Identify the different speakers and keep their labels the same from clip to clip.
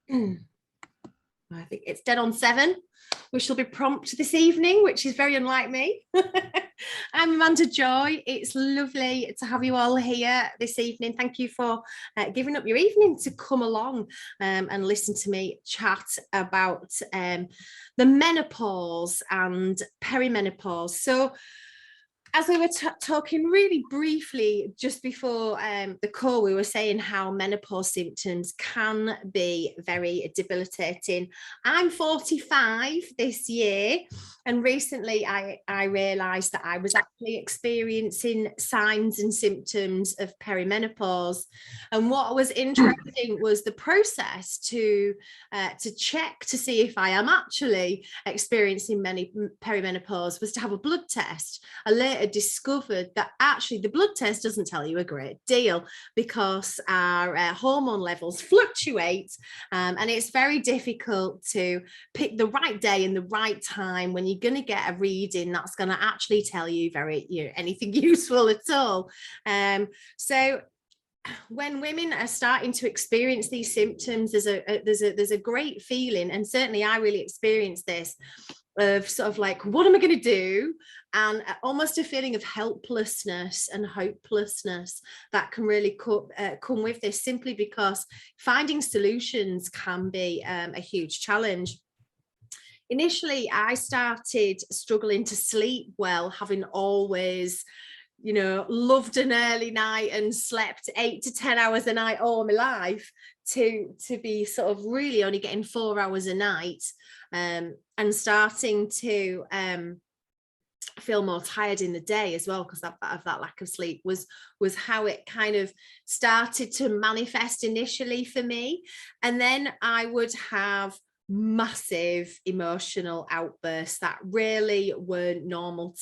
Speaker 1: I think it's dead on 7. We shall be prompt this evening, which is very unlike me. I'm Amanda Joy. It's lovely to have you all here this evening. Thank you for giving up your evening to come along and listen to me chat about the menopause and perimenopause. So, as we were talking really briefly just before the call, we were saying how menopause symptoms can be very debilitating. I'm 45 this year, and recently I realised that I was actually experiencing signs and symptoms of perimenopause. And what was interesting was the process to check to see if I am actually experiencing perimenopause was to have a blood test. I later discovered that actually the blood test doesn't tell you a great deal because our hormone levels fluctuate, and it's very difficult to pick the right day and the right time when you're going to get a reading that's going to actually tell you anything useful at all. So when women are starting to experience these symptoms, there's a great feeling, and certainly I really experienced this, of sort of like, what am I going to do? And almost a feeling of helplessness and hopelessness that can really come with this, simply because finding solutions can be a huge challenge. Initially, I started struggling to sleep well, having always loved an early night and slept 8 to 10 hours a night all my life, to be sort of really only getting 4 hours a night, and starting to feel more tired in the day as well because of that lack of sleep was how it kind of started to manifest initially for me. And then I would have massive emotional outbursts that really weren't normal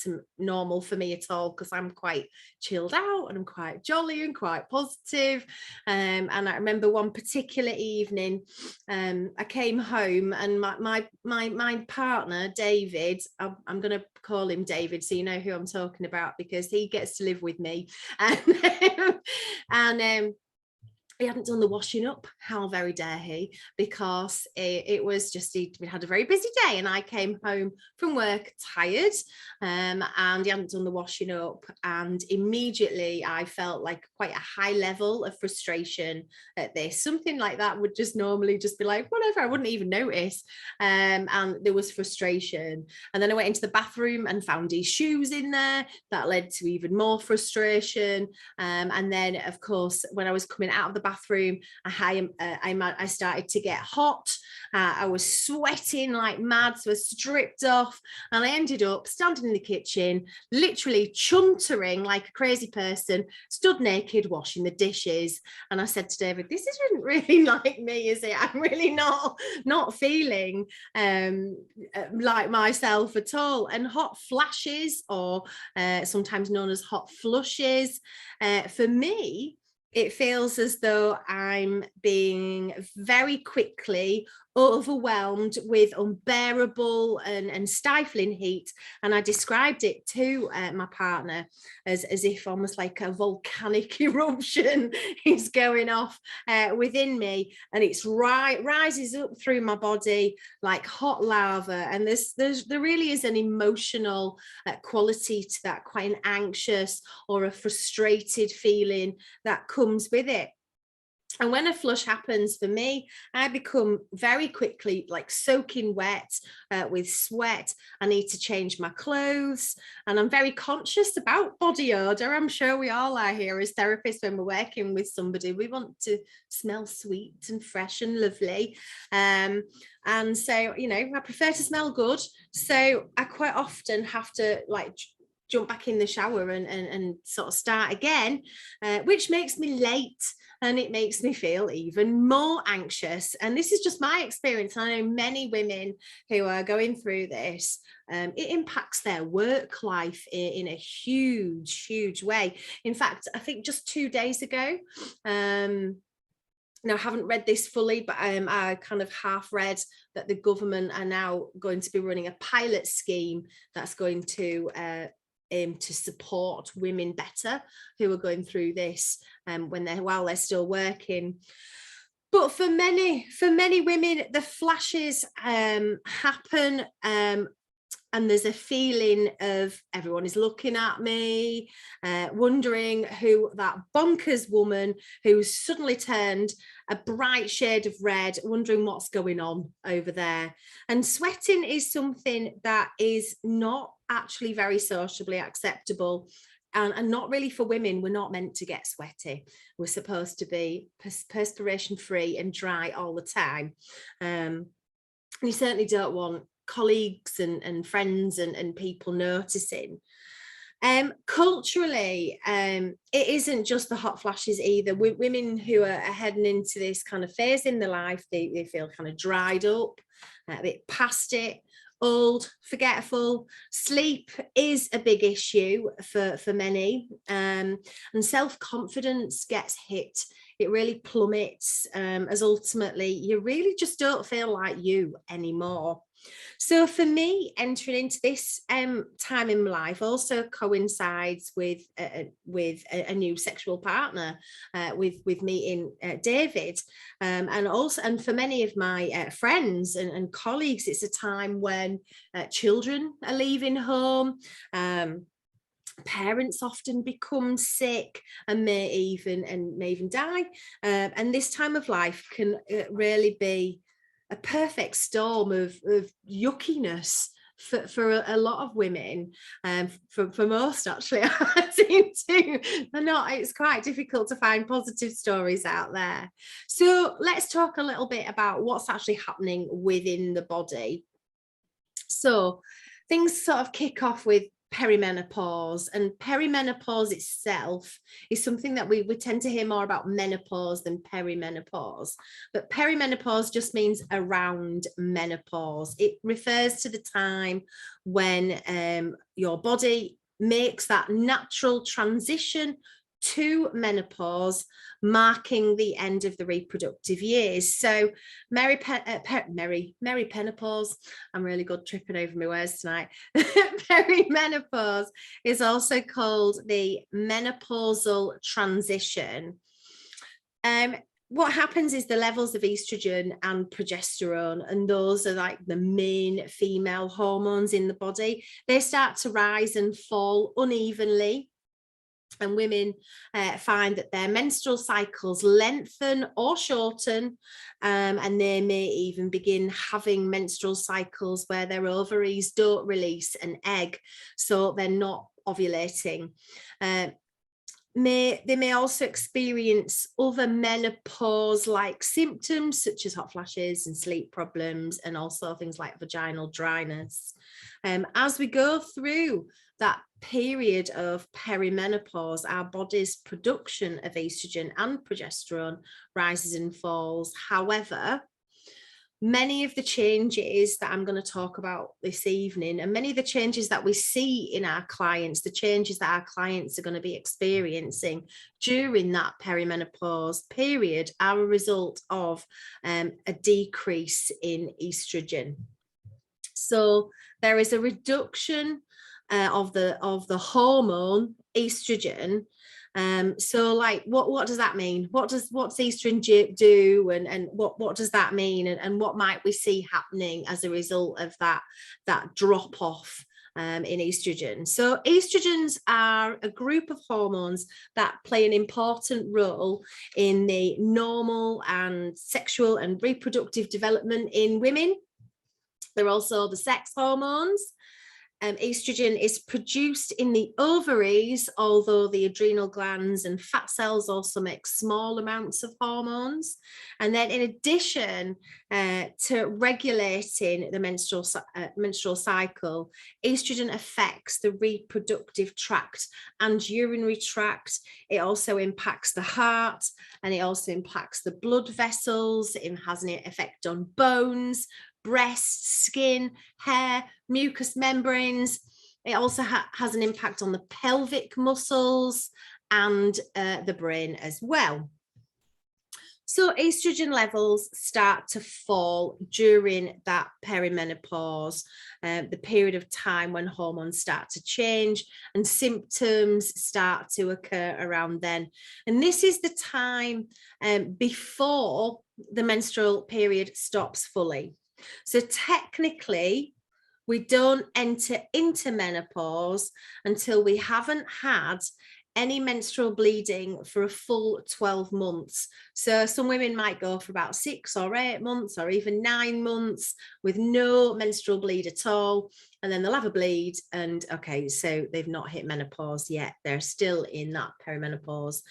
Speaker 1: for me at all, because I'm quite chilled out and I'm quite jolly and quite positive. And I remember one particular evening, I came home and my partner David, I'm going to call him David so you know who I'm talking about, because he gets to live with me, and he hadn't done the washing up. How very dare he? Because it was just, we had a very busy day and I came home from work tired, and he hadn't done the washing up, and immediately I felt like quite a high level of frustration at this. Something like that would just normally just be like, whatever, I wouldn't even notice. And there was frustration. And then I went into the bathroom and found his shoes in there. That led to even more frustration. And then, of course, when I was coming out of the bathroom, I started to get hot. I was sweating like mad, so I was stripped off, and I ended up standing in the kitchen, literally chuntering like a crazy person, stood naked washing the dishes. And I said to David, this isn't really like me, is it? I'm really not feeling like myself at all. And hot flashes, or sometimes known as hot flushes, for me, it feels as though I'm being very quickly overwhelmed with unbearable and stifling heat. And I described it to my partner as if almost like a volcanic eruption is going off within me, and it's rises up through my body like hot lava. And there really is an emotional quality to that, quite an anxious or a frustrated feeling that comes with it. And when a flush happens for me, I become very quickly like soaking wet with sweat. I need to change my clothes, and I'm very conscious about body odor. I'm sure we all are here as therapists. When we're working with somebody, we want to smell sweet and fresh and lovely. And so, I prefer to smell good. So I quite often have to like jump back in the shower and sort of start again, which makes me late. And it makes me feel even more anxious. And this is just my experience. I know many women who are going through this. It impacts their work life in a huge way. In fact, I think just 2 days ago, now, I haven't read this fully, but I kind of half read that the government are now going to be running a pilot scheme that's going to support women better who are going through this while they're still working. But for many women, the flashes happen, and there's a feeling of everyone is looking at me, wondering who that bonkers woman who's suddenly turned a bright shade of red, wondering what's going on over there. And sweating is something that is not actually very sociably acceptable. And not really for women. We're not meant to get sweaty. We're supposed to be perspiration free and dry all the time. You certainly don't want colleagues and friends and people noticing. Culturally, it isn't just the hot flashes either. Women who are heading into this kind of phase in their life, they feel kind of dried up, a bit past it, old, forgetful. Sleep is a big issue for many, and self-confidence gets hit. It really plummets, as ultimately you really just don't feel like you anymore. So for me, entering into this time in my life also coincides with a new sexual partner, with meeting David, and for many of my friends and colleagues, it's a time when children are leaving home. Parents often become sick and may even die, and this time of life can really be a perfect storm of yuckiness for a lot of women, for most actually. I seem to not, it's quite difficult to find positive stories out there. So let's talk a little bit about what's actually happening within the body. So things sort of kick off with perimenopause, and perimenopause itself is something that we tend to hear more about menopause than perimenopause. But perimenopause just means around menopause. It refers to the time when your body makes that natural transition to menopause, marking the end of the reproductive years. So perimenopause, I'm really good tripping over my words tonight. Perimenopause is also called the menopausal transition. What happens is the levels of estrogen and progesterone, and those are like the main female hormones in the body, they start to rise and fall unevenly. And women find that their menstrual cycles lengthen or shorten, and they may even begin having menstrual cycles where their ovaries don't release an egg, so they're not ovulating. They may also experience other menopause-like symptoms such as hot flashes and sleep problems, and also things like vaginal dryness. As we go through that period of perimenopause, our body's production of estrogen and progesterone rises and falls. However, many of the changes that I'm going to talk about this evening, and many of the changes that we see in our clients, the changes that our clients are going to be experiencing during that perimenopause period, are a result of a decrease in estrogen. So there is a reduction of the hormone estrogen. So like what does that mean? What's estrogen do, and what does that mean, and what might we see happening as a result of that drop off in estrogen? So estrogens are a group of hormones that play an important role in the normal and sexual and reproductive development in women. They're also the sex hormones. Estrogen is produced in the ovaries, although the adrenal glands and fat cells also make small amounts of hormones. And then in addition to regulating the menstrual cycle, estrogen affects the reproductive tract and urinary tract. It also impacts the heart, and it also impacts the blood vessels. It has an effect on bones, breast, skin, hair, mucous membranes. It also has an impact on the pelvic muscles and the brain as well. So estrogen levels start to fall during that perimenopause, the period of time when hormones start to change and symptoms start to occur around then. And this is the time before the menstrual period stops fully. So technically, we don't enter into menopause until we haven't had any menstrual bleeding for a full 12 months. So some women might go for about 6 or 8 months or even 9 months with no menstrual bleed at all. And then they'll have a bleed and okay, so they've not hit menopause yet. They're still in that perimenopause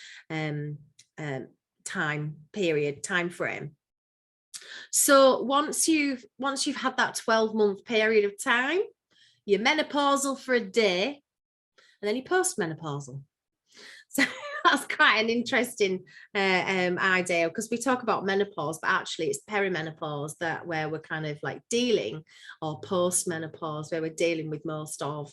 Speaker 1: time frame. So once you've had that 12-month period of time, you're menopausal for a day and then you're postmenopausal. So that's quite an interesting idea, because we talk about menopause, but actually it's perimenopause where we're kind of like dealing, or postmenopause where we're dealing with most of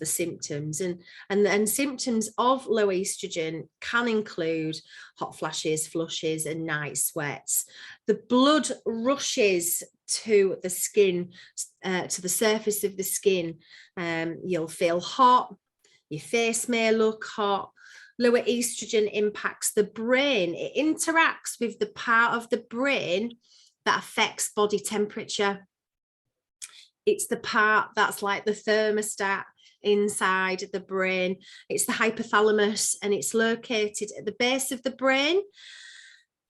Speaker 1: the symptoms. And symptoms of low estrogen can include hot flashes, flushes, and night sweats. The blood rushes to the skin, to the surface of the skin. You'll feel hot. Your face may look hot. Lower estrogen impacts the brain. It interacts with the part of the brain that affects body temperature. It's the part that's like the thermostat inside the brain. It's the hypothalamus, and it's located at the base of the brain.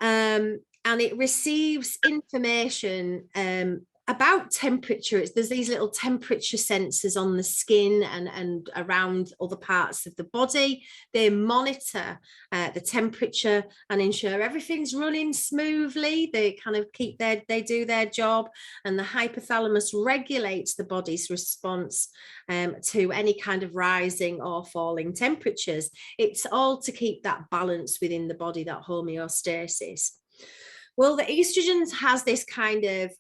Speaker 1: And it receives information about temperature. There's these little temperature sensors on the skin and around other parts of the body. They monitor the temperature and ensure everything's running smoothly. They kind of they do their job, and the hypothalamus regulates the body's response to any kind of rising or falling temperatures. It's all to keep that balance within the body, that homeostasis. Well, the estrogen has this kind of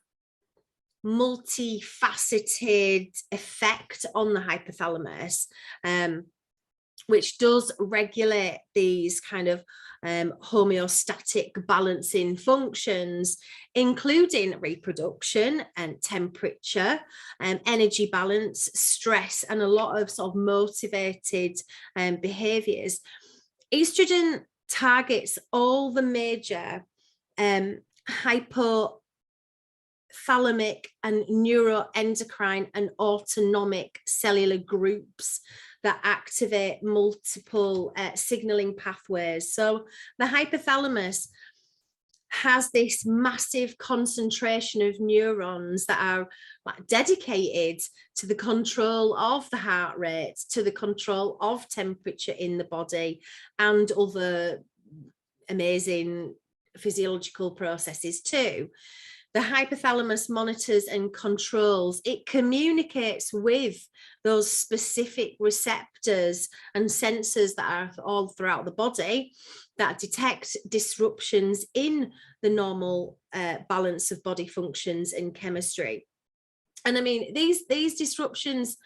Speaker 1: multifaceted effect on the hypothalamus, which does regulate these kind of homeostatic balancing functions, including reproduction and temperature, energy balance, stress, and a lot of sort of motivated behaviors. Estrogen targets all the major hypothalamic and neuroendocrine and autonomic cellular groups that activate multiple signaling pathways. So the hypothalamus has this massive concentration of neurons that are like dedicated to the control of the heart rate, to the control of temperature in the body, and other amazing physiological processes too. The hypothalamus monitors and controls. It communicates with those specific receptors and sensors that are all throughout the body that detect disruptions in the normal balance of body functions and chemistry. And I mean, these disruptions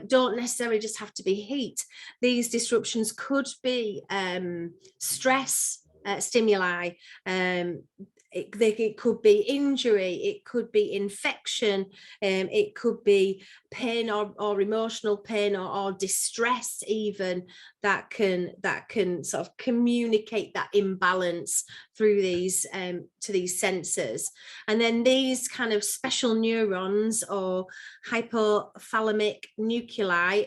Speaker 1: don't necessarily just have to be heat. These disruptions could be stress stimuli, it could be injury, it could be infection, it could be pain or emotional pain or distress even, that can sort of communicate that imbalance through these to these sensors. And then these kind of special neurons or hypothalamic nuclei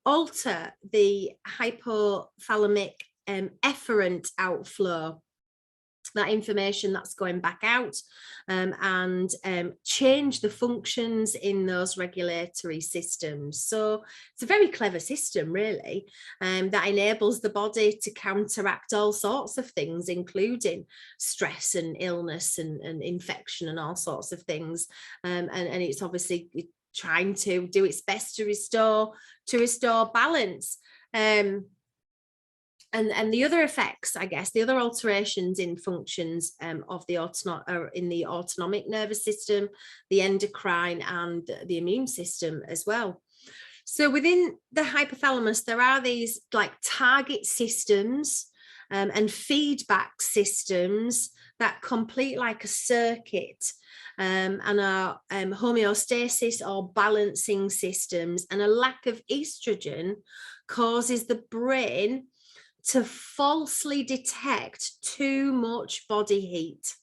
Speaker 1: alter the hypothalamic efferent outflow, that information that's going back out, and change the functions in those regulatory systems. So it's a very clever system, really, that enables the body to counteract all sorts of things, including stress and illness and infection and all sorts of things. And it's obviously trying to do its best to restore balance. And the other effects, I guess, the other alterations in functions of the autonomic nervous system, the endocrine, and the immune system as well. So within the hypothalamus, there are these like target systems and feedback systems that complete like a circuit, and our homeostasis or balancing systems. And a lack of estrogen causes the brain to falsely detect too much body heat.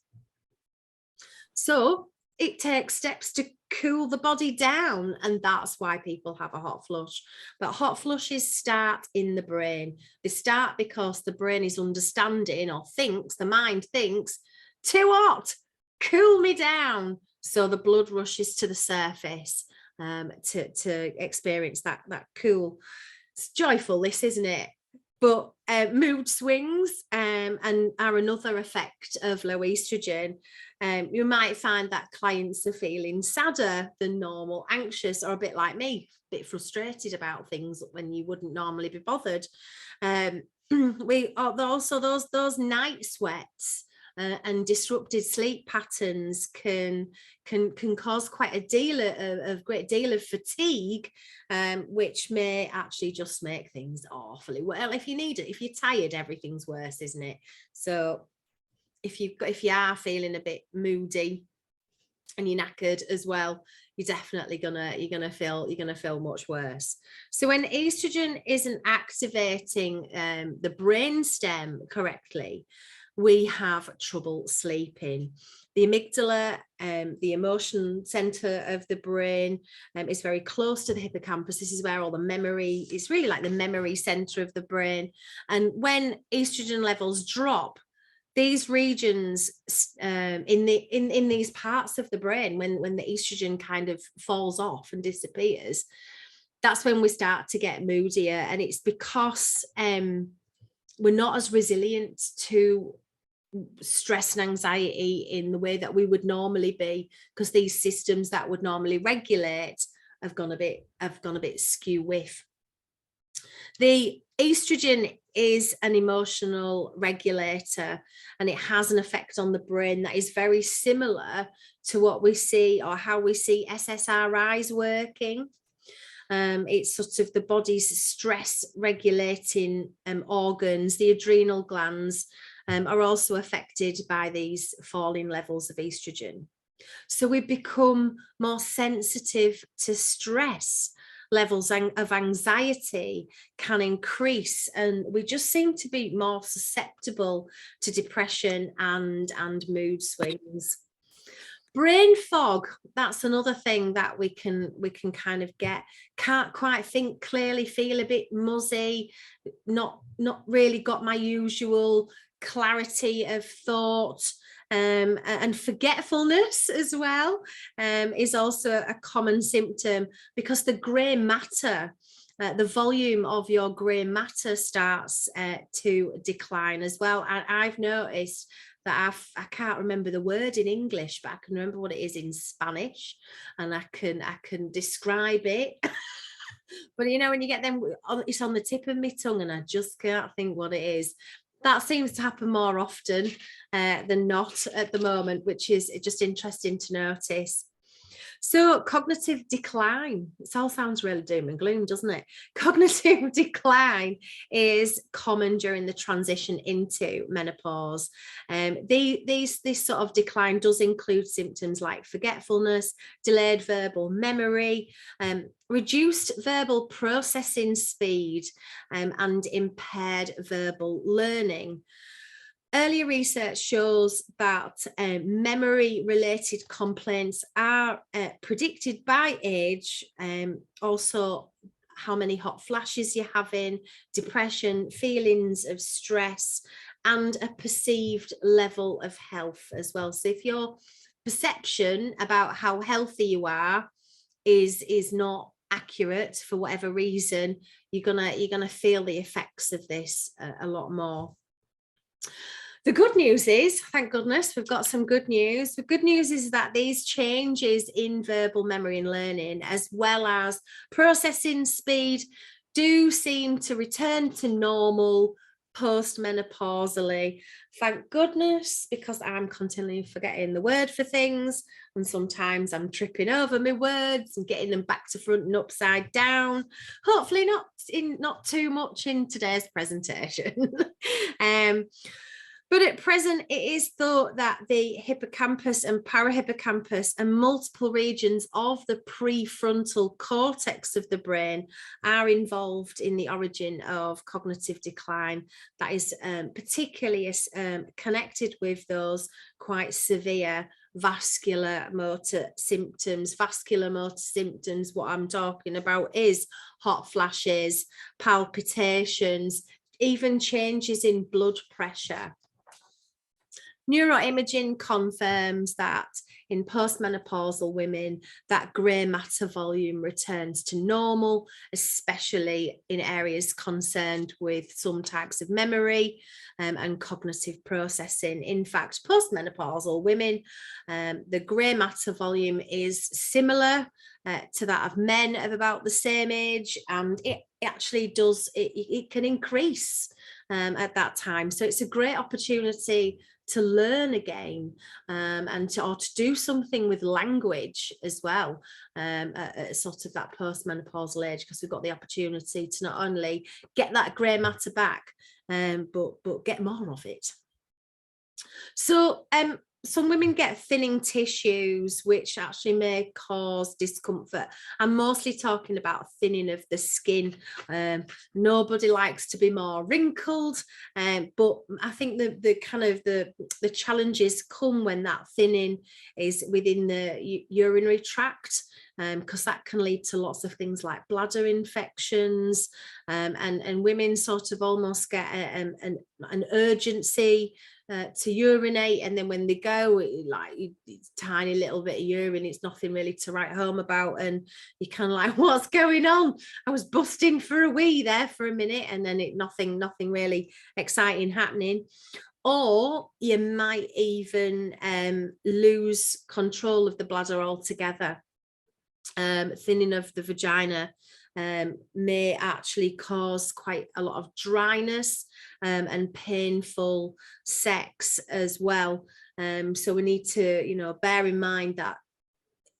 Speaker 1: So it takes steps to cool the body down, and that's why people have a hot flush. But hot flushes start in the brain. They start because the brain is understanding, or thinks, the mind thinks, too hot, cool me down. So the blood rushes to the surface to experience that cool. It's joyful, this, isn't it? But mood swings are another effect of low estrogen. You might find that clients are feeling sadder than normal, anxious, or a bit like me, a bit frustrated about things when you wouldn't normally be bothered. We also those night sweats and disrupted sleep patterns can cause quite a great deal of fatigue, which may actually just make things awfully well. If you're tired, everything's worse, isn't it? So if you are feeling a bit moody and you're knackered as well, you're definitely gonna feel much worse. So when estrogen isn't activating the brainstem correctly, we have trouble sleeping. The amygdala, the emotion center of the brain, is very close to the hippocampus. This is where all the memory is, really like the memory center of the brain. And when estrogen levels drop, these regions in these parts of the brain, when the estrogen kind of falls off and disappears, that's when we start to get moodier. And it's because we're not as resilient to stress and anxiety in the way that we would normally be, because these systems that would normally regulate have gone a bit skew with. The estrogen is an emotional regulator, and it has an effect on the brain that is very similar to what we see, or how we see SSRIs working. It's sort of the body's stress regulating organs. The adrenal glands are also affected by these falling levels of estrogen. So we become more sensitive to stress. Levels of anxiety can increase, and we just seem to be more susceptible to depression and mood swings. Brain fog, that's another thing that we can kind of get. Can't quite think clearly, feel a bit muzzy, not really got my usual clarity of thought. And forgetfulness as well is also a common symptom, because the grey matter, the volume of your grey matter starts to decline as well. And I've noticed that I can't remember the word in English, but I can remember what it is in Spanish, and I can describe it. But you know, when you get them, it's on the tip of my tongue and I just can't think what it is. That seems to happen more often than not at the moment, which is just interesting to notice. So cognitive decline, it all sounds really doom and gloom, doesn't it? Cognitive decline is common during the transition into menopause. This sort of decline does include symptoms like forgetfulness, delayed verbal memory, reduced verbal processing speed, and impaired verbal learning. Earlier research shows that memory-related complaints are predicted by age, also how many hot flashes you're having, depression, feelings of stress, and a perceived level of health as well. So if your perception about how healthy you are is not accurate for whatever reason, you're gonna feel the effects of this a lot more. The good news is, thank goodness, we've got some good news. The good news is that these changes in verbal memory and learning, as well as processing speed, do seem to return to normal postmenopausally. Thank goodness, because I'm continually forgetting the word for things, and sometimes I'm tripping over my words and getting them back to front and upside down. Hopefully not too much in today's presentation. But at present, it is thought that the hippocampus and parahippocampus and multiple regions of the prefrontal cortex of the brain are involved in the origin of cognitive decline. That is particularly connected with those quite severe vascular motor symptoms. Vascular motor symptoms, what I'm talking about is hot flashes, palpitations, even changes in blood pressure. Neuroimaging confirms that in postmenopausal women, that grey matter volume returns to normal, especially in areas concerned with some types of memory and cognitive processing. In fact, postmenopausal women, the grey matter volume is similar to that of men of about the same age, and it actually does, it can increase at that time. So it's a great opportunity to learn again and to do something with language as well at sort of that postmenopausal age, because we've got the opportunity to not only get that grey matter back but get more of it. So some women get thinning tissues, which actually may cause discomfort. I'm mostly talking about thinning of the skin. Nobody likes to be more wrinkled, but I think the kind of the challenges come when that thinning is within the urinary tract, because that can lead to lots of things like bladder infections, and women sort of almost get an urgency to urinate, and then when they go, it's a tiny little bit of urine, it's nothing really to write home about, and you're kind of like, what's going on? I was busting for a wee there for a minute, and then nothing really exciting happening. Or you might even lose control of the bladder altogether. Thinning of the vagina may actually cause quite a lot of dryness and painful sex as well. So we need to, bear in mind that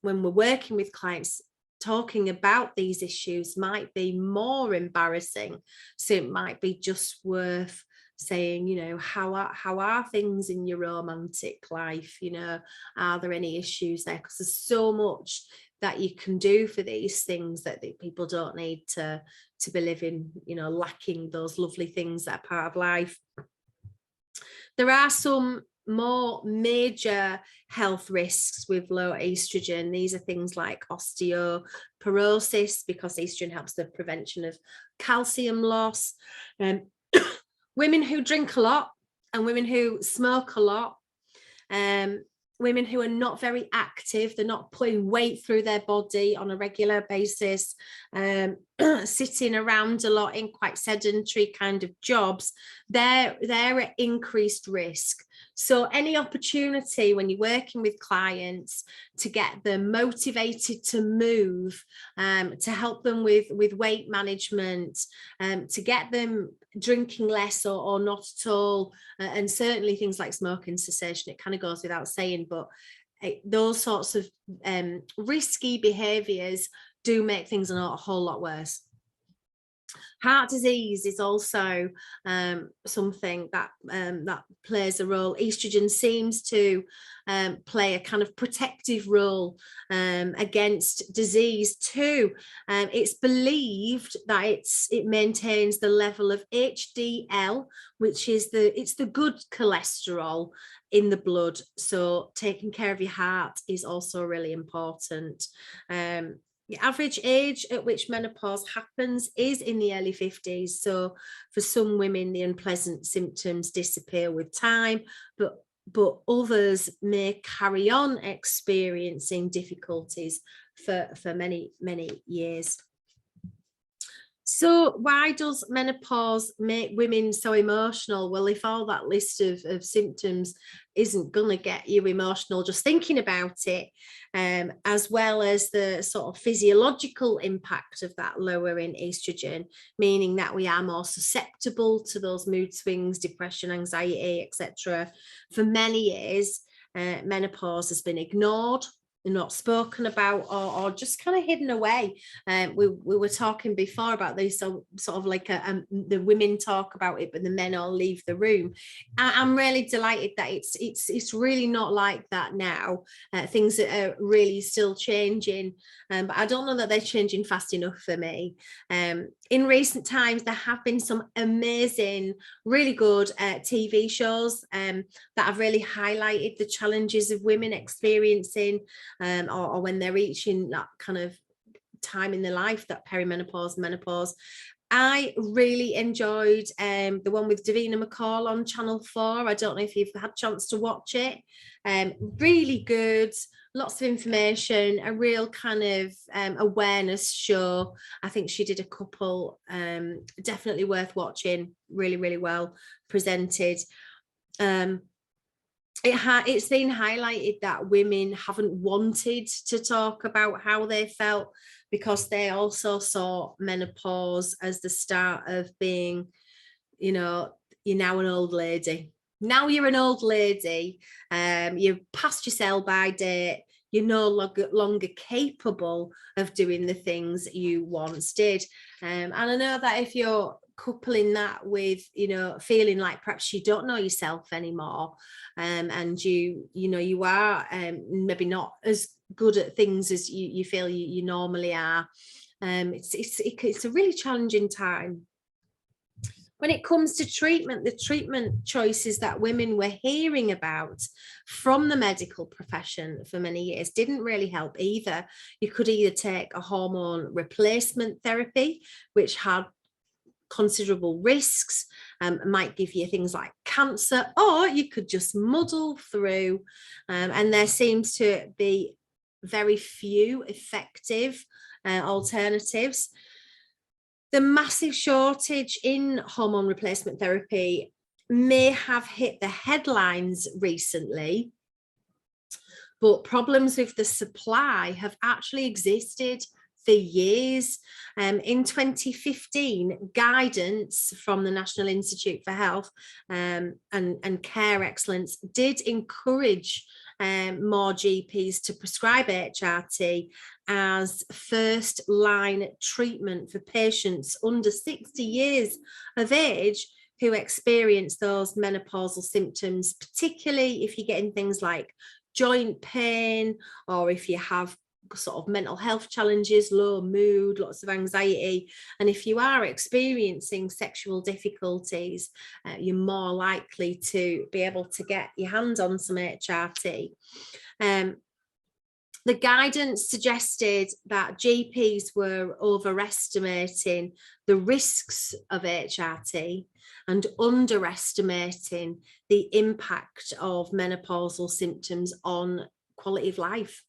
Speaker 1: when we're working with clients, talking about these issues might be more embarrassing. So it might be just worth saying, how are things in your romantic life? Are there any issues there? Because there's so much that you can do for these things that people don't need to be living, lacking those lovely things that are part of life. There are some more major health risks with low estrogen. These are things like osteoporosis, because estrogen helps the prevention of calcium loss. Women who drink a lot and women who smoke a lot, women who are not very active, they're not putting weight through their body on a regular basis, sitting around a lot in quite sedentary kind of jobs, they're at increased risk. So any opportunity when you're working with clients to get them motivated to move, to help them with weight management, to get them drinking less or not at all, and certainly things like smoking cessation, it kind of goes without saying, but those sorts of risky behaviours do make things a whole lot worse. Heart disease is also something that plays a role. Estrogen seems to play a kind of protective role against disease too. It's believed that it maintains the level of HDL, which is the good cholesterol in the blood. So taking care of your heart is also really important. The average age at which menopause happens is in the early 50s. So for some women, the unpleasant symptoms disappear with time, but others may carry on experiencing difficulties for many years. So why does menopause make women so emotional? Well, if all that list of symptoms isn't going to get you emotional just thinking about it, as well as the sort of physiological impact of that lowering estrogen, meaning that we are more susceptible to those mood swings, depression, anxiety, etc. For many years, menopause has been ignored, not spoken about, or just kind of hidden away. We were talking before about this, so sort of like the women talk about it, but the men all leave the room. I'm really delighted that it's really not like that now. Things are really still changing, but I don't know that they're changing fast enough for me. In recent times, there have been some amazing, really good TV shows that have really highlighted the challenges of women experiencing or when they're reaching that kind of time in their life, that perimenopause, menopause. I really enjoyed the one with Davina McCall on Channel 4. I don't know if you've had a chance to watch it. Really good, lots of information, a real kind of awareness show. I think she did a couple, definitely worth watching, really well presented. It's been highlighted that women haven't wanted to talk about how they felt because they also saw menopause as the start of being, you're now an old lady. Now you're an old lady. You've passed your sell-by date. You're no longer capable of doing the things you once did. And I know that if you're coupling that with feeling like perhaps you don't know yourself anymore, and you are maybe not as good at things as you feel you normally are, it's a really challenging time. When it comes to treatment, the treatment choices that women were hearing about from the medical profession for many years didn't really help either. You could either take a hormone replacement therapy, which had considerable risks, might give you things like cancer, or you could just muddle through, and there seems to be very few effective alternatives. The massive shortage in hormone replacement therapy may have hit the headlines recently, but problems with the supply have actually existed for years. In 2015, guidance from the National Institute for Health and Care Excellence did encourage more GPs to prescribe HRT as first line treatment for patients under 60 years of age who experience those menopausal symptoms, particularly if you're getting things like joint pain, or if you have sort of mental health challenges, low mood, lots of anxiety, and if you are experiencing sexual difficulties, you're more likely to be able to get your hands on some HRT. The guidance suggested that GPs were overestimating the risks of HRT and underestimating the impact of menopausal symptoms on quality of life.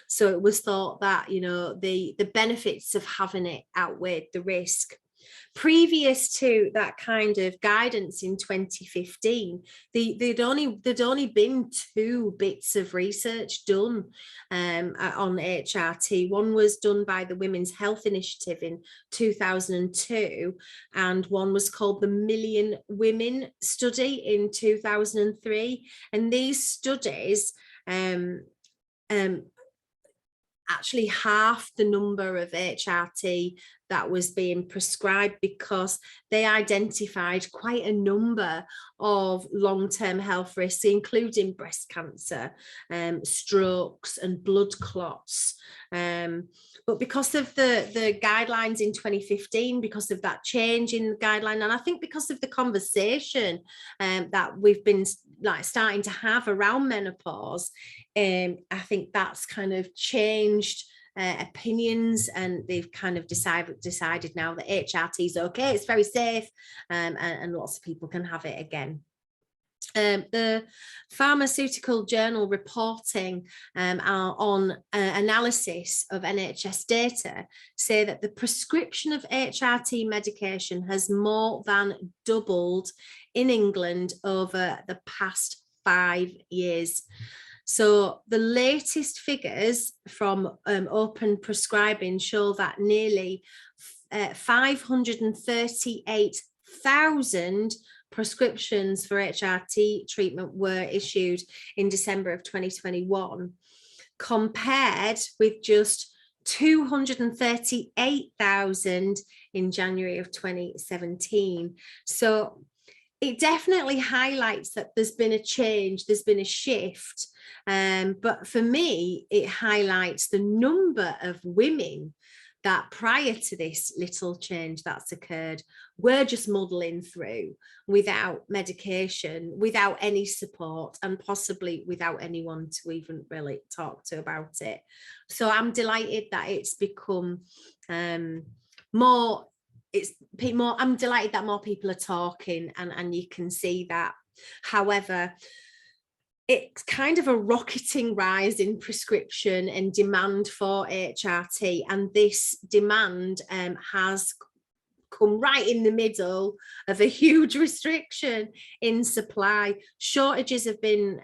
Speaker 1: So it was thought that, the benefits of having it outweighed the risk. Previous to that kind of guidance in 2015, there'd only been 2 bits of research done on HRT. One was done by the Women's Health Initiative in 2002, and one was called the Million Women Study in 2003. And these studies actually half the number of HRT that was being prescribed because they identified quite a number of long-term health risks, including breast cancer, strokes and blood clots. But because of the guidelines in 2015, because of that change in the guideline, and I think because of the conversation that we've been starting to have around menopause, I think that's kind of changed opinions, and they've kind of decided now that HRT is okay, it's very safe, and lots of people can have it again. The pharmaceutical journal reporting on analysis of NHS data say that the prescription of HRT medication has more than doubled in England over the past 5 years. So the latest figures from open prescribing show that nearly 538,000 prescriptions for HRT treatment were issued in December of 2021, compared with just 238,000 in January of 2017. So it definitely highlights that there's been a change, there's been a shift. But for me, it highlights the number of women that prior to this little change that's occurred, we're just muddling through without medication, without any support, and possibly without anyone to even really talk to about it. So I'm delighted that it's become more, I'm delighted that more people are talking, and you can see that. However, it's kind of a rocketing rise in prescription and demand for HRT, and this demand has come right in the middle of a huge restriction in supply. Shortages have been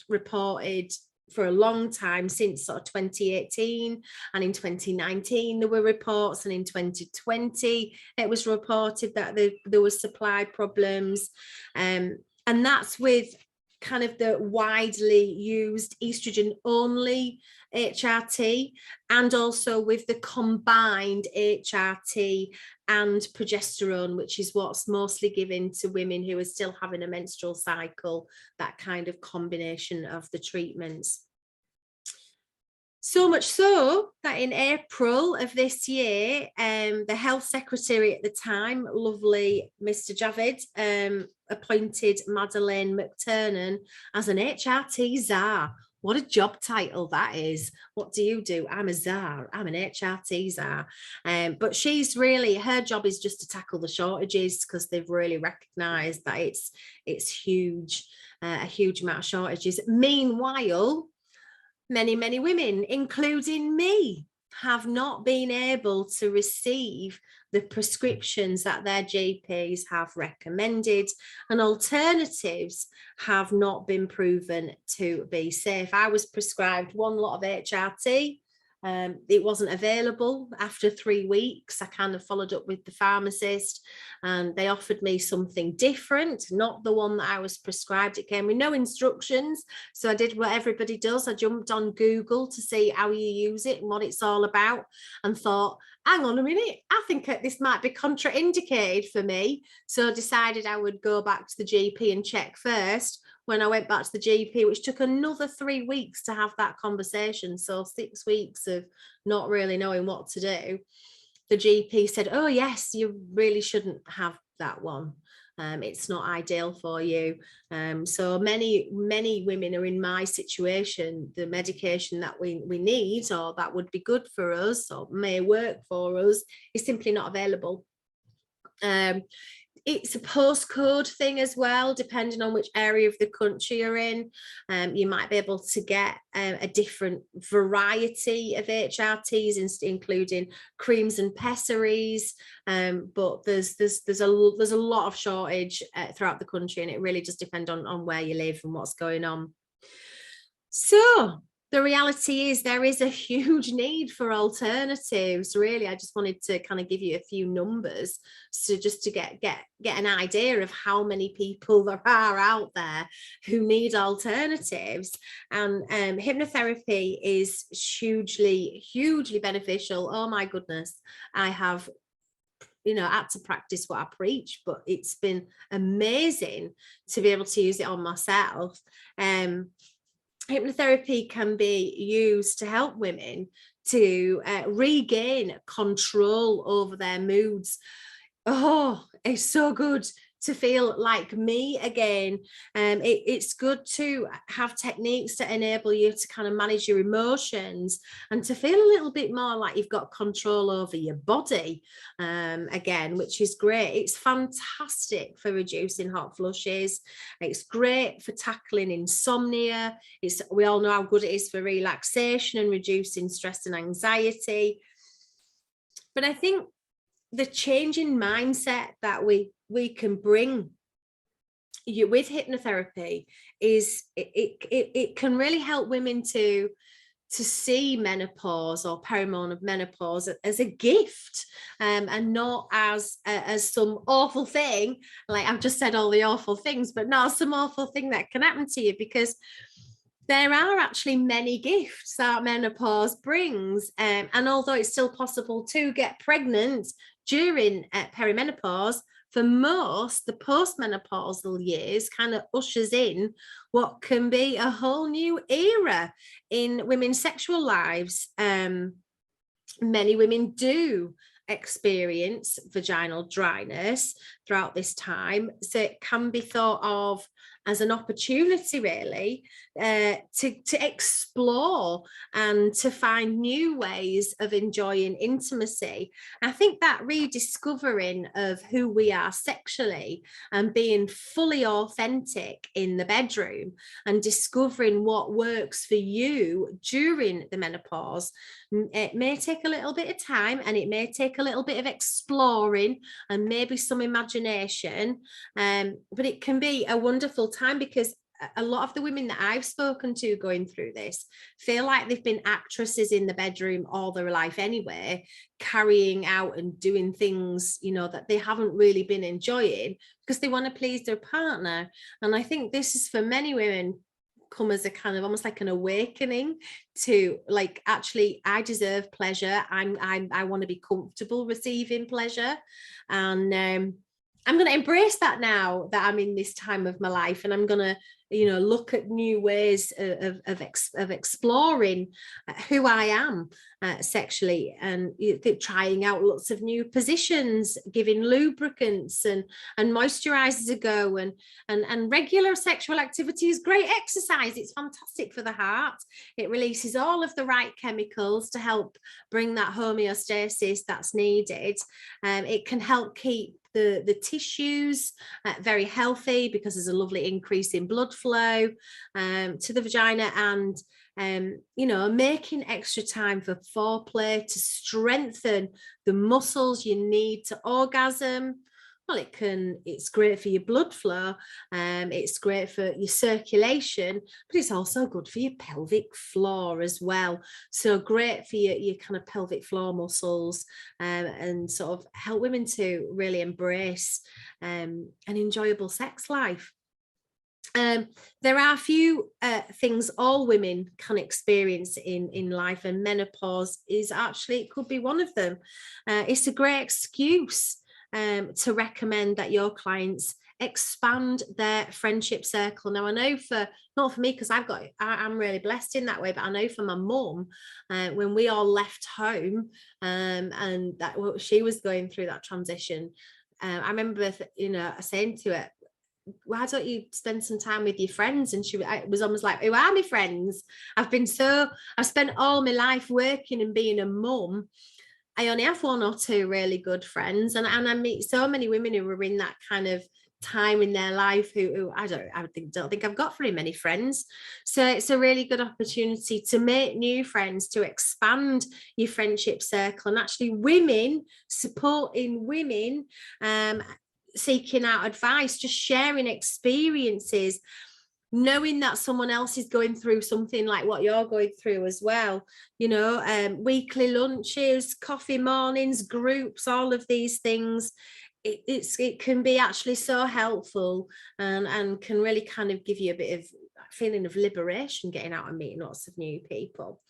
Speaker 1: reported for a long time, since sort of 2018, and in 2019 there were reports, and in 2020 it was reported that there was supply problems, and that's with kind of the widely used estrogen only HRT, and also with the combined HRT and progesterone, which is what's mostly given to women who are still having a menstrual cycle, that kind of combination of the treatments. So much so that in April of this year, the health secretary at the time, lovely Mr. Javid, appointed Madeleine McTernan as an HRT czar. What a job title that is. What do you do? I'm a czar. I'm an HRT czar. But she's really, her job is just to tackle the shortages, because they've really recognised that it's huge, a huge amount of shortages. Meanwhile, many women, including me, have not been able to receive the prescriptions that their GPs have recommended, and alternatives have not been proven to be safe. I was prescribed one lot of HRT. It wasn't available after 3 weeks. I kind of followed up with the pharmacist, and they offered me something different, not the one that I was prescribed. It came with no instructions. So I did what everybody does. I jumped on Google to see how you use it and what it's all about, and thought, hang on a minute, I think this might be contraindicated for me. So I decided I would go back to the GP and check first. When I went back to the GP, which took another 3 weeks to have that conversation, so 6 weeks of not really knowing what to do, the GP said, oh yes, you really shouldn't have that one. It's not ideal for you. So many women are in my situation. The medication that we need, or that would be good for us or may work for us, is simply not available. It's a postcode thing as well, depending on which area of the country you're in. You might be able to get a different variety of HRTs, including creams and pessaries. But there's a lot of shortage throughout the country, and it really just depends on where you live and what's going on. So the reality is there is a huge need for alternatives. Really, I just wanted to kind of give you a few numbers, so just to get an idea of how many people there are out there who need alternatives. And hypnotherapy is hugely beneficial. Oh my goodness, I have had to practice what I preach, but it's been amazing to be able to use it on myself. Hypnotherapy can be used to help women to regain control over their moods. Oh, it's so good to feel like me again. It's good to have techniques to enable you to kind of manage your emotions and to feel a little bit more like you've got control over your body again, which is great. It's fantastic for reducing hot flushes. It's great for tackling insomnia. We all know how good it is for relaxation and reducing stress and anxiety. But I think the change in mindset that we can bring you with hypnotherapy is it can really help women to see menopause or perimenopause as a gift, and not as some awful thing. Like I've just said all the awful things, but not some awful thing that can happen to you, because there are actually many gifts that menopause brings. And although it's still possible to get pregnant during perimenopause, for most, the postmenopausal years kind of ushers in what can be a whole new era in women's sexual lives. Many women do experience vaginal dryness throughout this time, so it can be thought of as an opportunity really to explore and to find new ways of enjoying intimacy. I think that rediscovering of who we are sexually and being fully authentic in the bedroom and discovering what works for you during the menopause, it may take a little bit of time, and it may take a little bit of exploring and maybe some imagination, but it can be a wonderful time, because a lot of the women that I've spoken to going through this feel like they've been actresses in the bedroom all their life anyway, carrying out and doing things, you know, that they haven't really been enjoying because they want to please their partner. And I think this is for many women come as a kind of almost like an awakening to like, actually I deserve pleasure. I want to be comfortable receiving pleasure, and I'm going to embrace that now that I'm in this time of my life, and I'm going to, you know, look at new ways of exploring who I am sexually, and trying out lots of new positions, giving lubricants and moisturizers a go, and regular sexual activity is great exercise. It's fantastic for the heart. It releases all of the right chemicals to help bring that homeostasis that's needed. It can help keep the tissues very healthy, because there's a lovely increase in blood flow to the vagina, and you know, making extra time for foreplay to strengthen the muscles you need to orgasm. Well, it's great for your blood flow, it's great for your circulation, but it's also good for your pelvic floor as well. So great for your kind of pelvic floor muscles, and sort of help women to really embrace an enjoyable sex life. There are a few things all women can experience in life, and menopause is actually, it could be one of them. It's a great excuse to recommend that your clients expand their friendship circle. Now, I know not for me, because I'm really blessed in that way, but I know for my mum, when we all left home, and that she was going through that transition, I remember, you know, saying to her, why don't you spend some time with your friends? And it was almost like, who are my friends? I've spent all my life working and being a mum. I only have one or two really good friends, and I meet so many women who are in that kind of time in their life who I don't think I've got very many friends. So it's a really good opportunity to make new friends, to expand your friendship circle, and actually women supporting women, seeking out advice, just sharing experiences, knowing that someone else is going through something like what you're going through as well, you know, weekly lunches, coffee mornings, groups, all of these things. It can be actually so helpful, and can really kind of give you a bit of feeling of liberation, getting out and meeting lots of new people.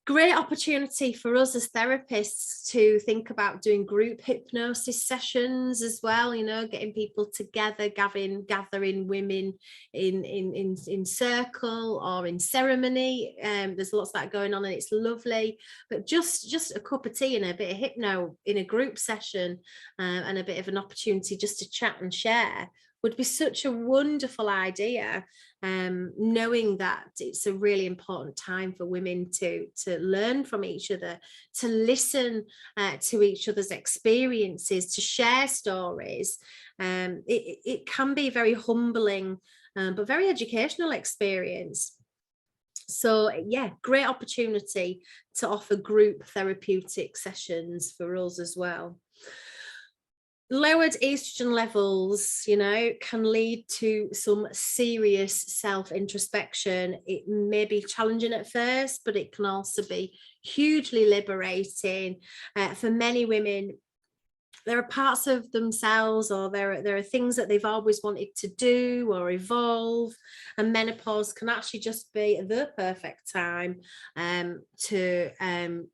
Speaker 1: Great opportunity for us as therapists to think about doing group hypnosis sessions as well, you know, getting people together, gathering women in circle or in ceremony. There's lots of that going on and it's lovely, but just a cup of tea and a bit of hypno in a group session, and a bit of an opportunity just to chat and share would be such a wonderful idea, knowing that it's a really important time for women to learn from each other, to listen to each other's experiences, to share stories. It can be a very humbling but very educational experience. So yeah, great opportunity to offer group therapeutic sessions for us as well. Lowered estrogen levels, you know, can lead to some serious self-introspection. It may be challenging at first, but it can also be hugely liberating. For many women, there are parts of themselves, or there are things that they've always wanted to do or evolve, and menopause can actually just be the perfect time to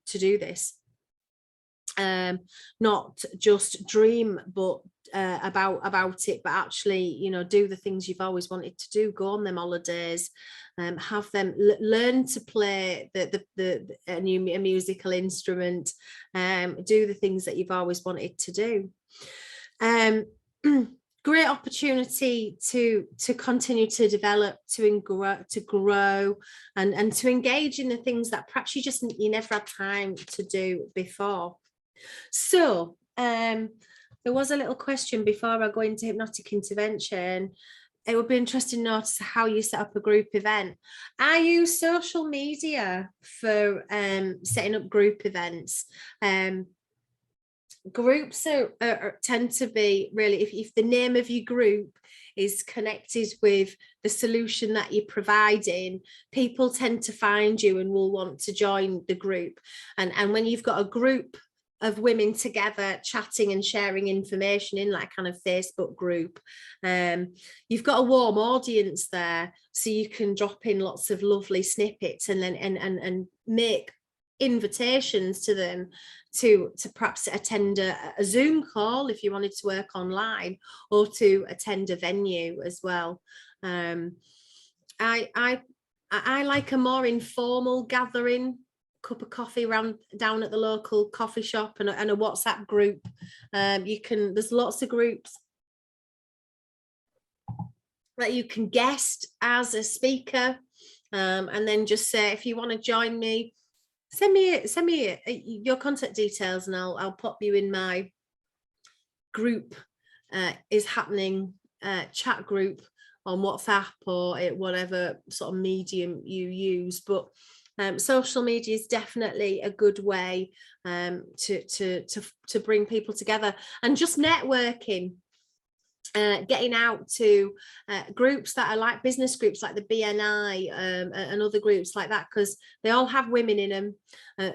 Speaker 1: do this. Not just dream but about it, but actually, you know, do the things you've always wanted to do. Go on them holidays, have them learn to play a musical instrument, do the things that you've always wanted to do. Great opportunity to continue to develop, to grow and to engage in the things that perhaps you never had time to do before. So there was a little question before I go into hypnotic intervention. It would be interesting to notice how you set up a group event. I use social media for setting up group events. Groups tend to be really, if the name of your group is connected with the solution that you're providing, people tend to find you and will want to join the group. And when you've got a group of women together chatting and sharing information in that kind of Facebook group, you've got a warm audience there, so you can drop in lots of lovely snippets and then and make invitations to them to perhaps attend a Zoom call if you wanted to work online, or to attend a venue as well. I like a more informal gathering, cup of coffee down at the local coffee shop, and a WhatsApp group. There's lots of groups that you can guest as a speaker, and then just say, if you want to join me, send me your contact details and I'll pop you in my group is happening chat group on WhatsApp or whatever sort of medium you use. But social media is definitely a good way to bring people together, and just networking. Getting out to groups that are like business groups like the BNI, and other groups like that, because they all have women in them,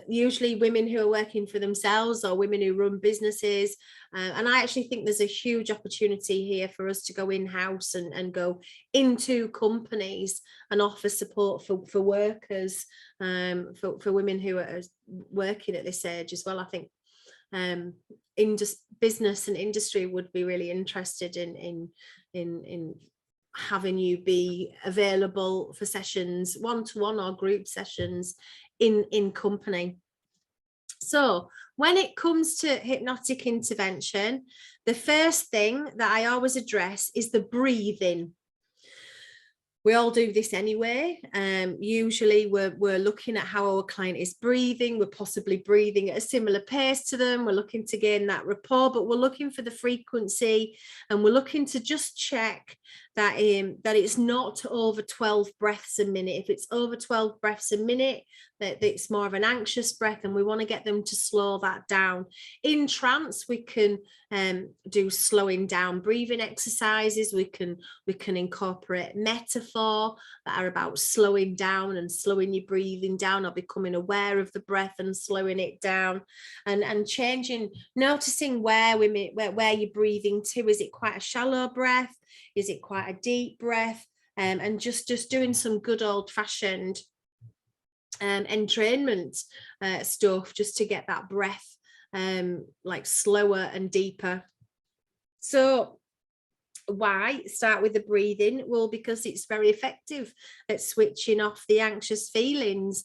Speaker 1: usually women who are working for themselves or women who run businesses, and I actually think there's a huge opportunity here for us to go in-house and go into companies and offer support for workers, for women who are working at this age as well. I think business and industry would be really interested in having you be available for sessions, one-to-one or group sessions in company. So when it comes to hypnotic intervention, the first thing that I always address is the breathing. We all do this anyway. Usually we're looking at how our client is breathing. We're possibly breathing at a similar pace to them. We're looking to gain that rapport, but we're looking for the frequency, and we're looking to just check that it's not over 12 breaths a minute. If it's over 12 breaths a minute, that it's more of an anxious breath, and we want to get them to slow that down. In trance, we can do slowing down breathing exercises. We can incorporate metaphor that are about slowing down and slowing your breathing down, or becoming aware of the breath and slowing it down, and changing, noticing where you're breathing to. Is it quite a shallow breath? Is it quite a deep breath? And just doing some good old-fashioned entrainment stuff, just to get that breath like slower and deeper. So why start with the breathing? Well, because it's very effective at switching off the anxious feelings.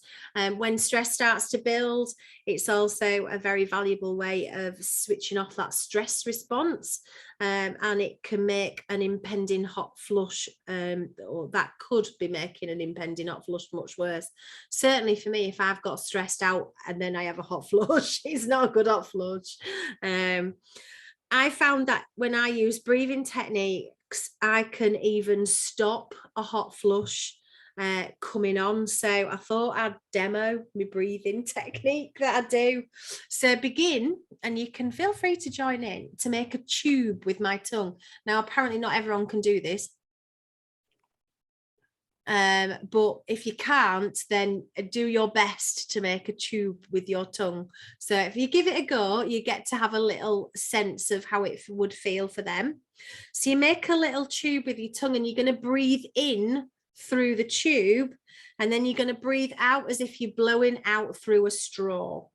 Speaker 1: When stress starts to build, it's also a very valuable way of switching off that stress response, and it can make an impending hot flush, or that could be making an impending hot flush much worse. Certainly for me, if I've got stressed out and then I have a hot flush, it's not a good hot flush. I found that when I use breathing techniques, I can even stop a hot flush coming on. So I thought I'd demo my breathing technique that I do. So begin, and you can feel free to join in, to make a tube with my tongue. Now, apparently not everyone can do this. But if you can't, then do your best to make a tube with your tongue. So if you give it a go, you get to have a little sense of how it would feel for them. So you make a little tube with your tongue, and you're going to breathe in through the tube, and then you're going to breathe out as if you're blowing out through a straw.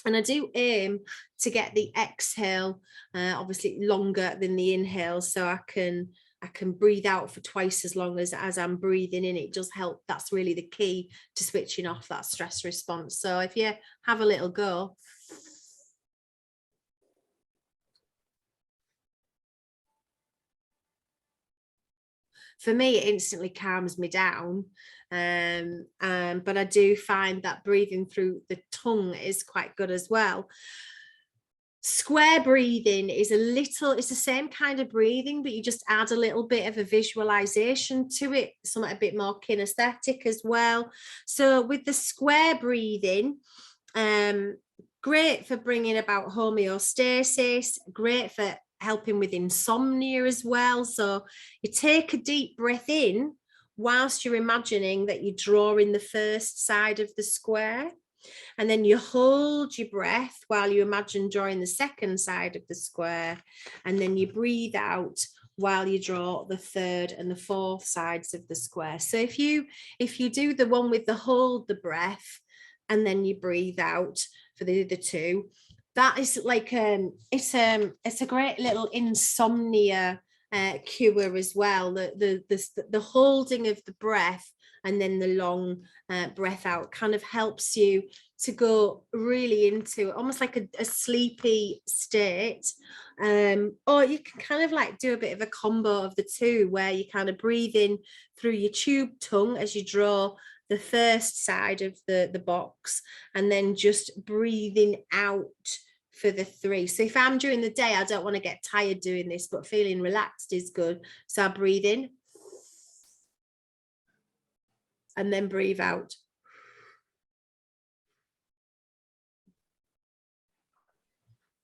Speaker 1: And I do aim to get the exhale obviously longer than the inhale, so I can breathe out for twice as long as I'm breathing in. It does help. That's really the key to switching off that stress response. So if you have a little go. For me, it instantly calms me down. But I do find that breathing through the tongue is quite good as well. Square breathing is it's the same kind of breathing, but you just add a little bit of a visualization to it, something a bit more kinesthetic as well. So with the square breathing, great for bringing about homeostasis, great for helping with insomnia as well. So you take a deep breath in whilst you're imagining that you draw in the first side of the square. And then you hold your breath while you imagine drawing the second side of the square. And then you breathe out while you draw the third and the fourth sides of the square. So if you do the one with the hold the breath and then you breathe out for the other two, that is like it's a great little insomnia cure as well. The holding of the breath and then the long breath out kind of helps you to go really into almost like a sleepy state. Or you can kind of like do a bit of a combo of the two, where you kind of breathe in through your tube tongue as you draw the first side of the box, and then just breathing out for the three. So if I'm during the day, I don't want to get tired doing this, but feeling relaxed is good. So I breathe in and then breathe out.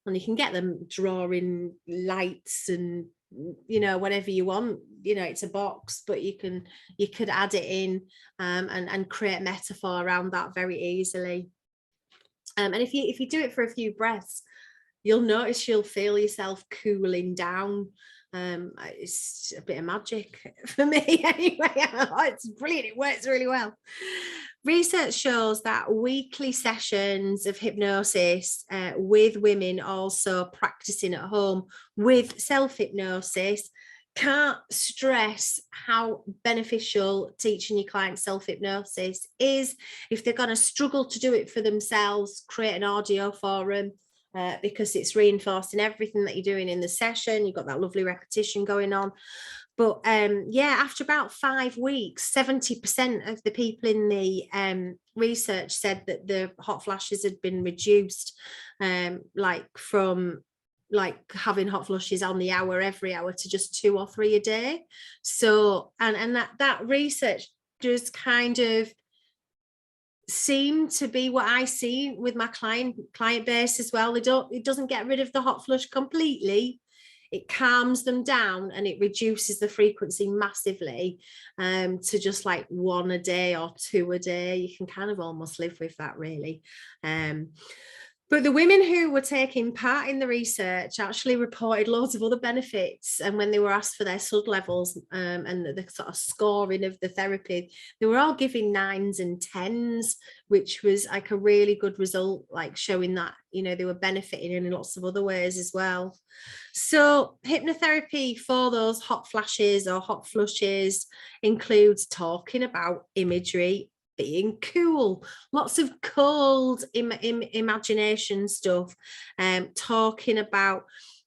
Speaker 1: And you can get them drawing lights and whatever you want. It's a box, but you could add it in and create metaphor around that very easily. And if you do it for a few breaths, you'll notice you'll feel yourself cooling down. It's a bit of magic for me anyway. It's brilliant. It works really well. Research shows that weekly sessions of hypnosis with women also practicing at home with self-hypnosis, can't stress how beneficial teaching your clients self-hypnosis is. If they're going to struggle to do it for themselves, create an audio for them, because it's reinforcing everything that you're doing in the session. You've got that lovely repetition going on. But after about 5 weeks, 70% of the people in the research said that the hot flashes had been reduced, from having hot flushes on the hour every hour to just 2 or 3 a day. So and that research just kind of seem to be what I see with my client base as well. It doesn't get rid of the hot flush completely. It calms them down and it reduces the frequency massively, to just like 1 a day or 2 a day. You can kind of almost live with that, really. But the women who were taking part in the research actually reported loads of other benefits. And when they were asked for their SUD levels and the sort of scoring of the therapy, they were all giving 9s and 10s, which was like a really good result, like showing that, you know, they were benefiting in lots of other ways as well. So hypnotherapy for those hot flashes or hot flushes includes talking about imagery, being cool, lots of cold imagination stuff, talking about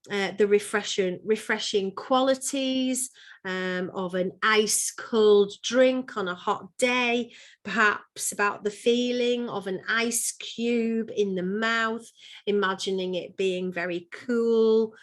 Speaker 1: the refreshing qualities of an ice cold drink on a hot day, perhaps about the feeling of an ice cube in the mouth, imagining it being very cool.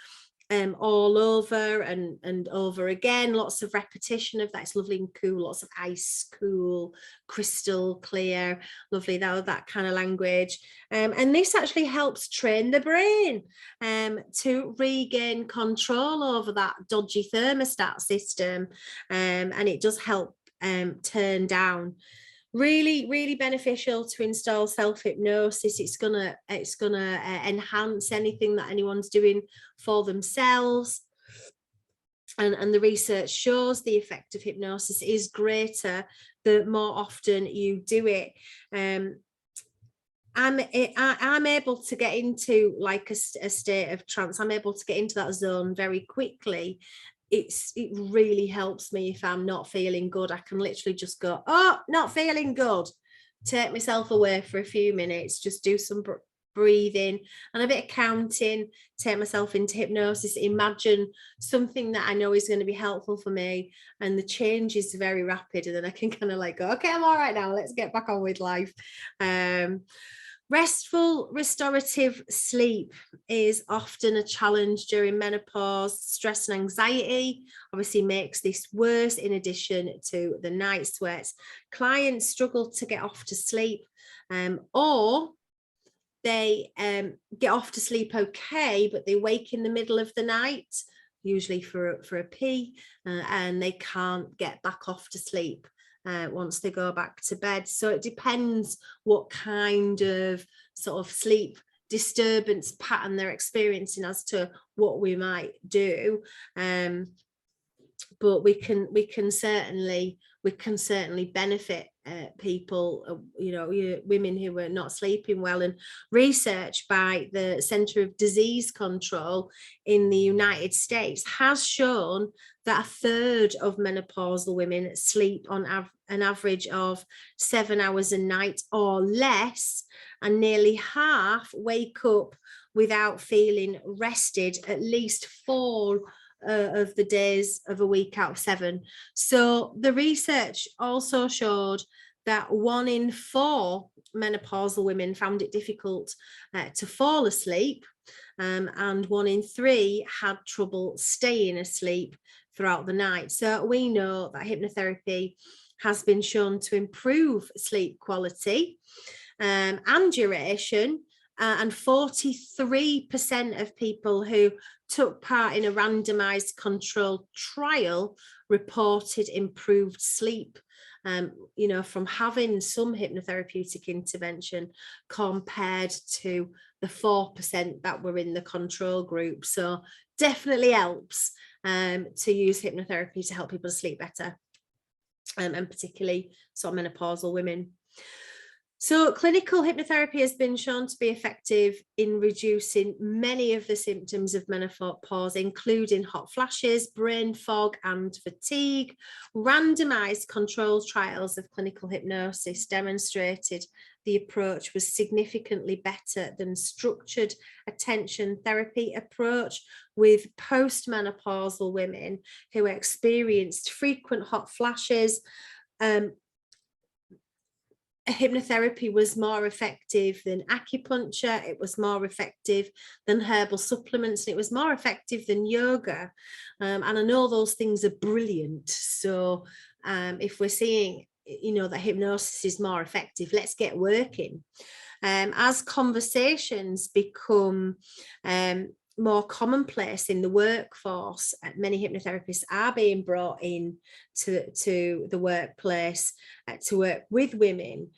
Speaker 1: All over and over again, lots of repetition of that. It's lovely and cool, lots of ice cool, crystal clear, lovely, that kind of language. And this actually helps train the brain to regain control over that dodgy thermostat system, and it does help turn down. Really beneficial to install self-hypnosis. It's gonna enhance anything that anyone's doing for themselves, and the research shows the effect of hypnosis is greater the more often you do it. I'm able to get into like a state of trance. I'm able to get into that zone very quickly. It really helps me if I'm not feeling good. I can literally just go, oh, not feeling good, take myself away for a few minutes, just do some breathing and a bit of counting, take myself into hypnosis, imagine something that I know is going to be helpful for me, and the change is very rapid, and then I can kind of like go, okay, I'm all right now, let's get back on with life. Restful, restorative sleep is often a challenge during menopause. Stress and anxiety obviously makes this worse, in addition to the night sweats. Clients struggle to get off to sleep, or they get off to sleep okay, but they wake in the middle of the night, usually for a pee, and they can't get back off to sleep once they go back to bed. So it depends what kind of sort of sleep disturbance pattern they're experiencing as to what we might do. But we can certainly benefit people, women who are not sleeping well. And research by the Center of Disease Control in the United States has shown that a third of menopausal women sleep on an average of 7 hours a night or less, and nearly half wake up without feeling rested at least 4 of the days of a week out of 7. So the research also showed that 1 in 4 menopausal women found it difficult to fall asleep, and 1 in 3 had trouble staying asleep throughout the night. So we know that hypnotherapy has been shown to improve sleep quality and duration, and 43% of people who took part in a randomized controlled trial reported improved sleep, from having some hypnotherapeutic intervention compared to the 4% that were in the control group. So definitely helps to use hypnotherapy to help people sleep better, and particularly sort of menopausal women. So clinical hypnotherapy has been shown to be effective in reducing many of the symptoms of menopause, including hot flashes, brain fog, and fatigue. Randomized controlled trials of clinical hypnosis demonstrated the approach was significantly better than structured attention therapy approach with postmenopausal women who experienced frequent hot flashes. Hypnotherapy was more effective than acupuncture, it was more effective than herbal supplements, and it was more effective than yoga. And I know those things are brilliant. So if we're seeing, that hypnosis is more effective, let's get working. As conversations become more commonplace in the workforce, many hypnotherapists are being brought in to the workplace to work with women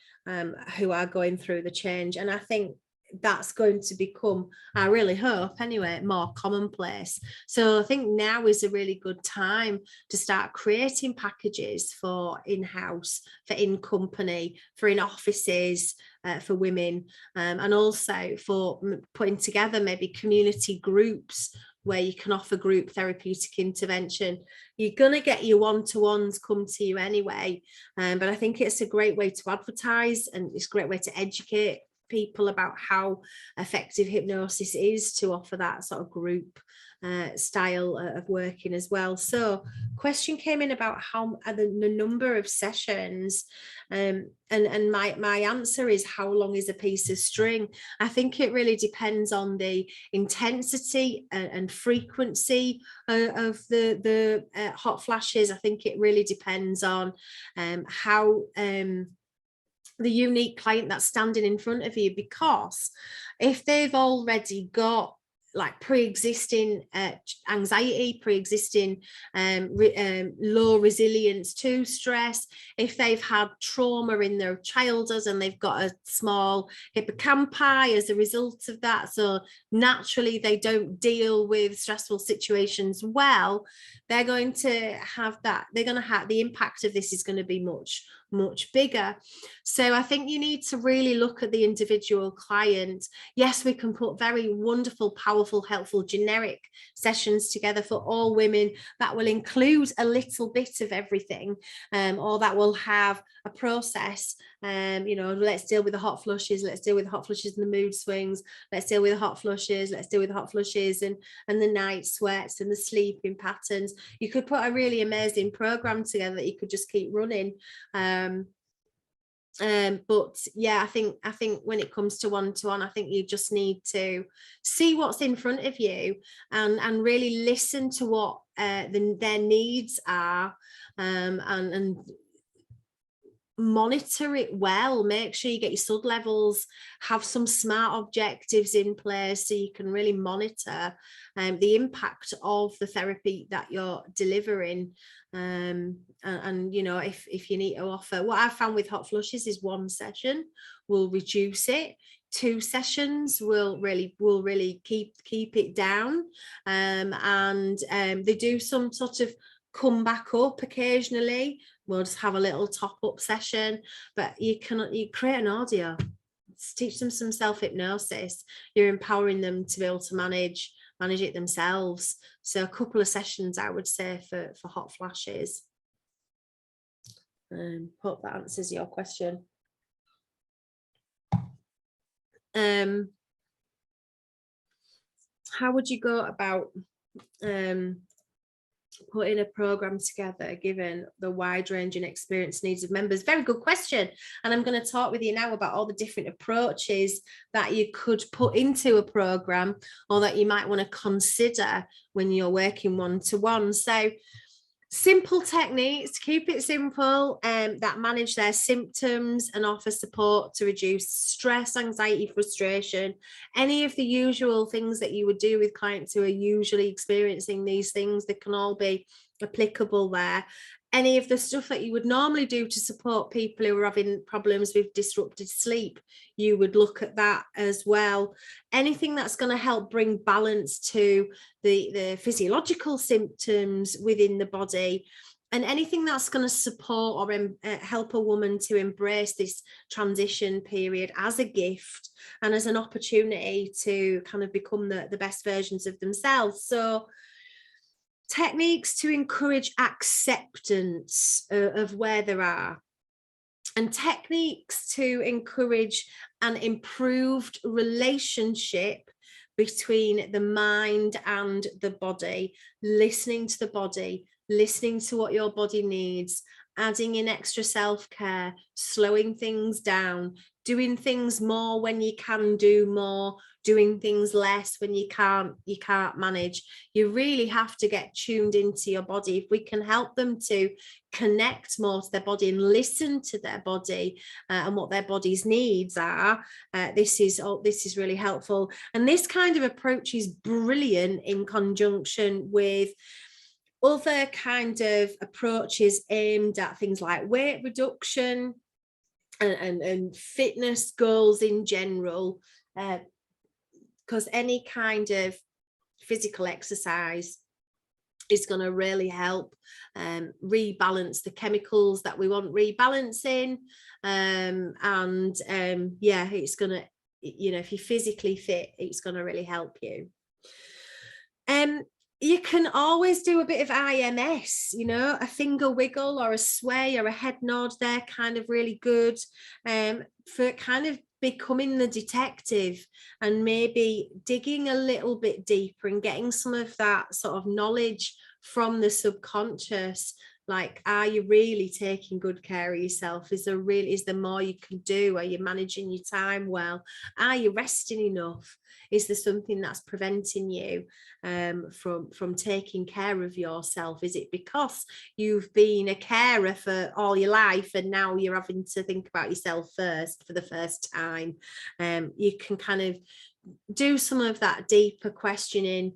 Speaker 1: who are going through the change. And I think that's going to become, I really hope anyway, more commonplace. So I think now is a really good time to start creating packages for in-house, for in company, for in offices, for women, and also for putting together maybe community groups where you can offer group therapeutic intervention. You're going to get your one-to-ones come to you anyway, but I think it's a great way to advertise, and it's a great way to educate people about how effective hypnosis is, to offer that sort of group style of working as well. So question came in about how the number of sessions, and my answer is, how long is a piece of string? I think it really depends on the intensity and frequency of the hot flashes. I think it really depends on how the unique client that's standing in front of you, because if they've already got like pre-existing anxiety, pre-existing low resilience to stress, if they've had trauma in their childhood and they've got a small hippocampi as a result of that, so naturally they don't deal with stressful situations well, they're going to have that, they're going to have, the impact of this is going to be much bigger. So I think you need to really look at the individual client. Yes, we can put very wonderful, powerful, helpful, generic sessions together for all women that will include a little bit of everything, or that will have a process. You know, let's deal with the hot flushes, let's deal with the hot flushes and the mood swings, let's deal with the hot flushes, let's deal with the hot flushes and the night sweats and the sleeping patterns. You could put a really amazing program together that you could just keep running. But yeah, I think when it comes to one-to-one, I think you just need to see what's in front of you and really listen to what their needs are, and monitor it well. Make sure you get your sud levels, have some smart objectives in place so you can really monitor the impact of the therapy that you're delivering. And you know, if you need to offer, what I've found with hot flushes is one session will reduce it, 2 sessions will really keep it down, and they do some sort of come back up occasionally. We'll just have a little top-up session, but you create an audio, teach them some self-hypnosis. You're empowering them to be able to manage it themselves. So a couple of sessions, I would say, for hot flashes. Hope that answers your question. How would you go about putting a program together given the wide range and experience needs of members? Very good question, and I'm going to talk with you now about all the different approaches that you could put into a program, or that you might want to consider when you're working one-to-one. So simple techniques to keep it simple, that manage their symptoms and offer support to reduce stress, anxiety, frustration, any of the usual things that you would do with clients who are usually experiencing these things. They can all be applicable there. Any of the stuff that you would normally do to support people who are having problems with disrupted sleep, you would look at that as well. Anything that's going to help bring balance to the physiological symptoms within the body, and anything that's going to support or help a woman to embrace this transition period as a gift and as an opportunity to kind of become the best versions of themselves. So techniques to encourage acceptance of where they are, and techniques to encourage an improved relationship between the mind and the body, listening to the body, listening to what your body needs, adding in extra self-care, slowing things down, doing things more when you can do more, doing things less when you can't manage. You really have to get tuned into your body. If we can help them to connect more to their body and listen to their body and what their body's needs are, this is really helpful. And this kind of approach is brilliant in conjunction with other kind of approaches aimed at things like weight reduction and fitness goals in general. because any kind of physical exercise is going to really help rebalance the chemicals that we want rebalancing. Yeah, it's going to, you know, if you're physically fit, it's going to really help you. You can always do a bit of IMS, you know, a finger wiggle or a sway or a head nod. They're kind of really good for kind of becoming the detective and maybe digging a little bit deeper and getting some of that sort of knowledge from the subconscious. Like, are you really taking good care of yourself? Is there more you can do? Are you managing your time well? Are you resting enough? Is there something that's preventing you from taking care of yourself? Is it because you've been a carer for all your life and now you're having to think about yourself first for the first time? You can kind of do some of that deeper questioning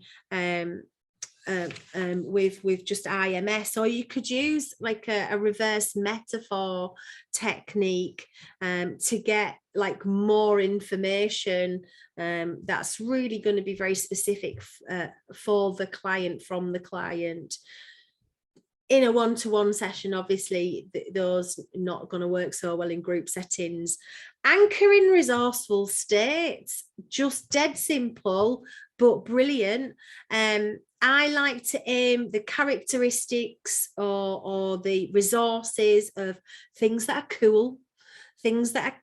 Speaker 1: with just IMS, or you could use like a reverse metaphor technique to get like more information that's really going to be very specific for the client, from the client. In a one-to-one session, obviously, those not going to work so well in group settings. Anchoring resourceful states, just dead simple, but brilliant. I like to aim the characteristics or the resources of things that are cool, things that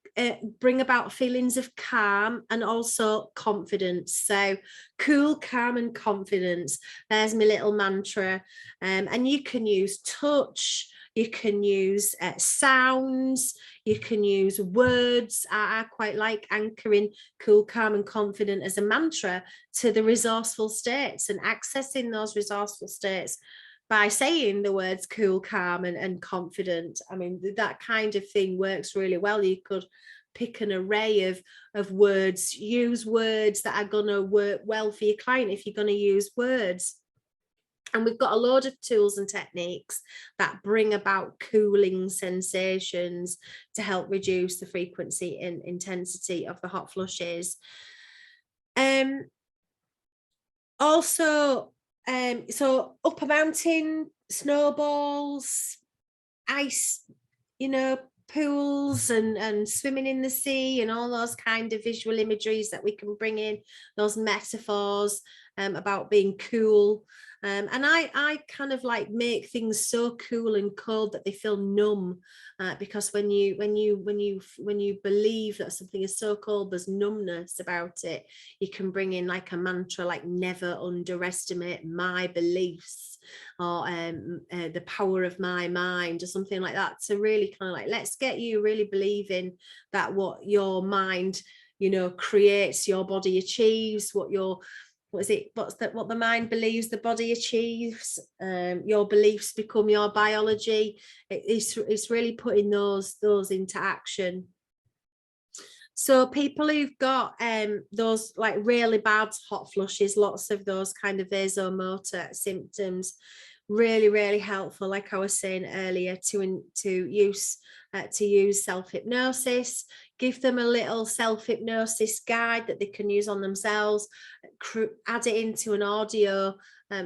Speaker 1: bring about feelings of calm and also confidence. So cool, calm and confidence. There's my little mantra. And you can use touch, you can use sounds, you can use words. I quite like anchoring cool, calm and confident as a mantra to the resourceful states and accessing those resourceful states by saying the words cool, calm and confident. I mean, that kind of thing works really well. You could pick an array of words, use words that are going to work well for your client if you're going to use words. And we've got a load of tools and techniques that bring about cooling sensations to help reduce the frequency and intensity of the hot flushes. Also, so up a mountain, snowballs, ice, you know, pools and swimming in the sea and all those kind of visual imageries that we can bring in, those metaphors about being cool. And I kind of like make things so cool and cold that they feel numb, because when you believe that something is so cold, there's numbness about it. You can bring in like a mantra like never underestimate my beliefs, or the power of my mind, or something like that, to really kind of like, let's get you really believing that what your mind, you know, creates, your body achieves. What the mind believes, the body achieves. Your beliefs become your biology. It's really putting those into action. So people who've got those like really bad hot flushes, lots of those kind of vasomotor symptoms, really helpful, like I was saying earlier, to use self-hypnosis. Give them a little self-hypnosis guide that they can use on themselves, add it into an audio,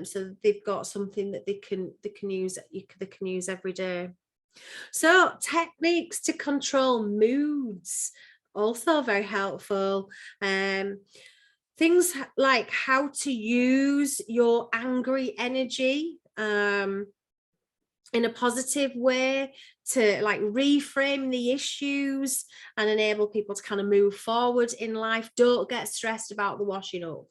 Speaker 1: so they've got something that they can use every day. So techniques to control moods, also very helpful. Things like how to use your angry energy in a positive way to like reframe the issues and enable people to kind of move forward in life. Don't get stressed about the washing up.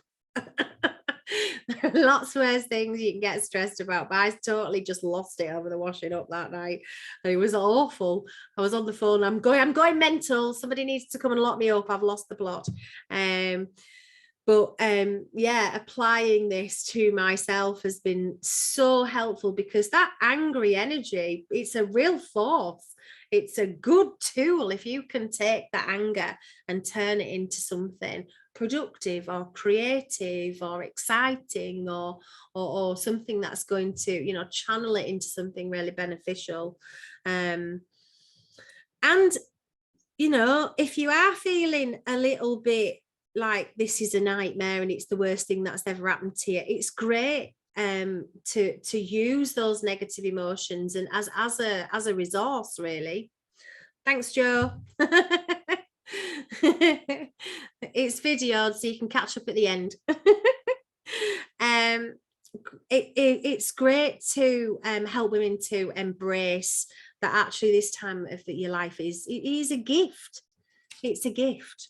Speaker 1: There are lots worse things you can get stressed about, but I totally just lost it over the washing up that night. It was awful. I was on the phone, I'm going mental, somebody needs to come and lock me up, I've lost the plot. But yeah, applying this to myself has been so helpful, because that angry energy, it's a real force. It's a good tool if you can take that anger and turn it into something productive or creative or exciting, or something that's going to, you know, channel it into something really beneficial. And you know, if you are feeling a little bit like this is a nightmare and it's the worst thing that's ever happened to you, it's great to use those negative emotions and as a resource, really. Thanks, Joe. It's videoed, so you can catch up at the end. It's great to help women to embrace that actually this time of your life is a gift. It's a gift.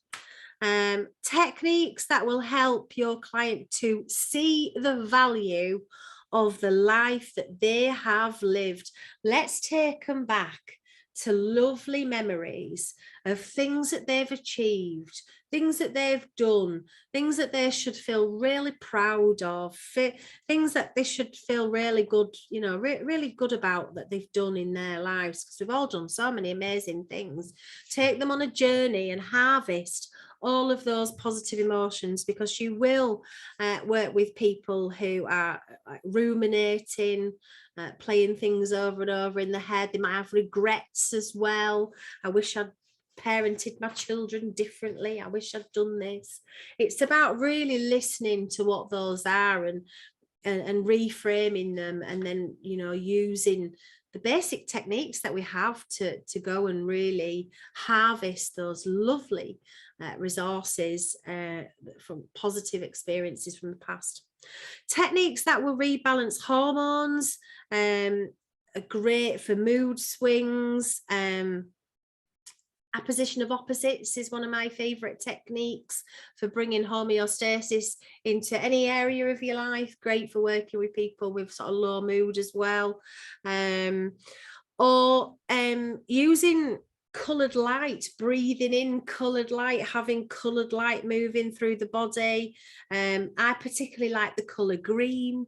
Speaker 1: Techniques that will help your client to see the value of the life that they have lived. Let's take them back to lovely memories of things that they've achieved, things that they've done, things that they should feel really proud of, things that they should feel really good, you know, really good about that they've done in their lives, because we've all done so many amazing things. Take them on a journey and harvest all of those positive emotions, because you will work with people who are ruminating, playing things over and over in the head. They might have regrets as well. I wish I'd parented my children differently. I wish I'd done this. It's about really listening to what those are and reframing them, and then, you know, using the basic techniques that we have to go and really harvest those lovely resources from positive experiences from the past. Techniques that will rebalance hormones are great for mood swings. Apposition of opposites is one of my favorite techniques for bringing homeostasis into any area of your life. Great for working with people with sort of low mood as well. Or using coloured light, breathing in coloured light, having coloured light moving through the body. I particularly like the colour green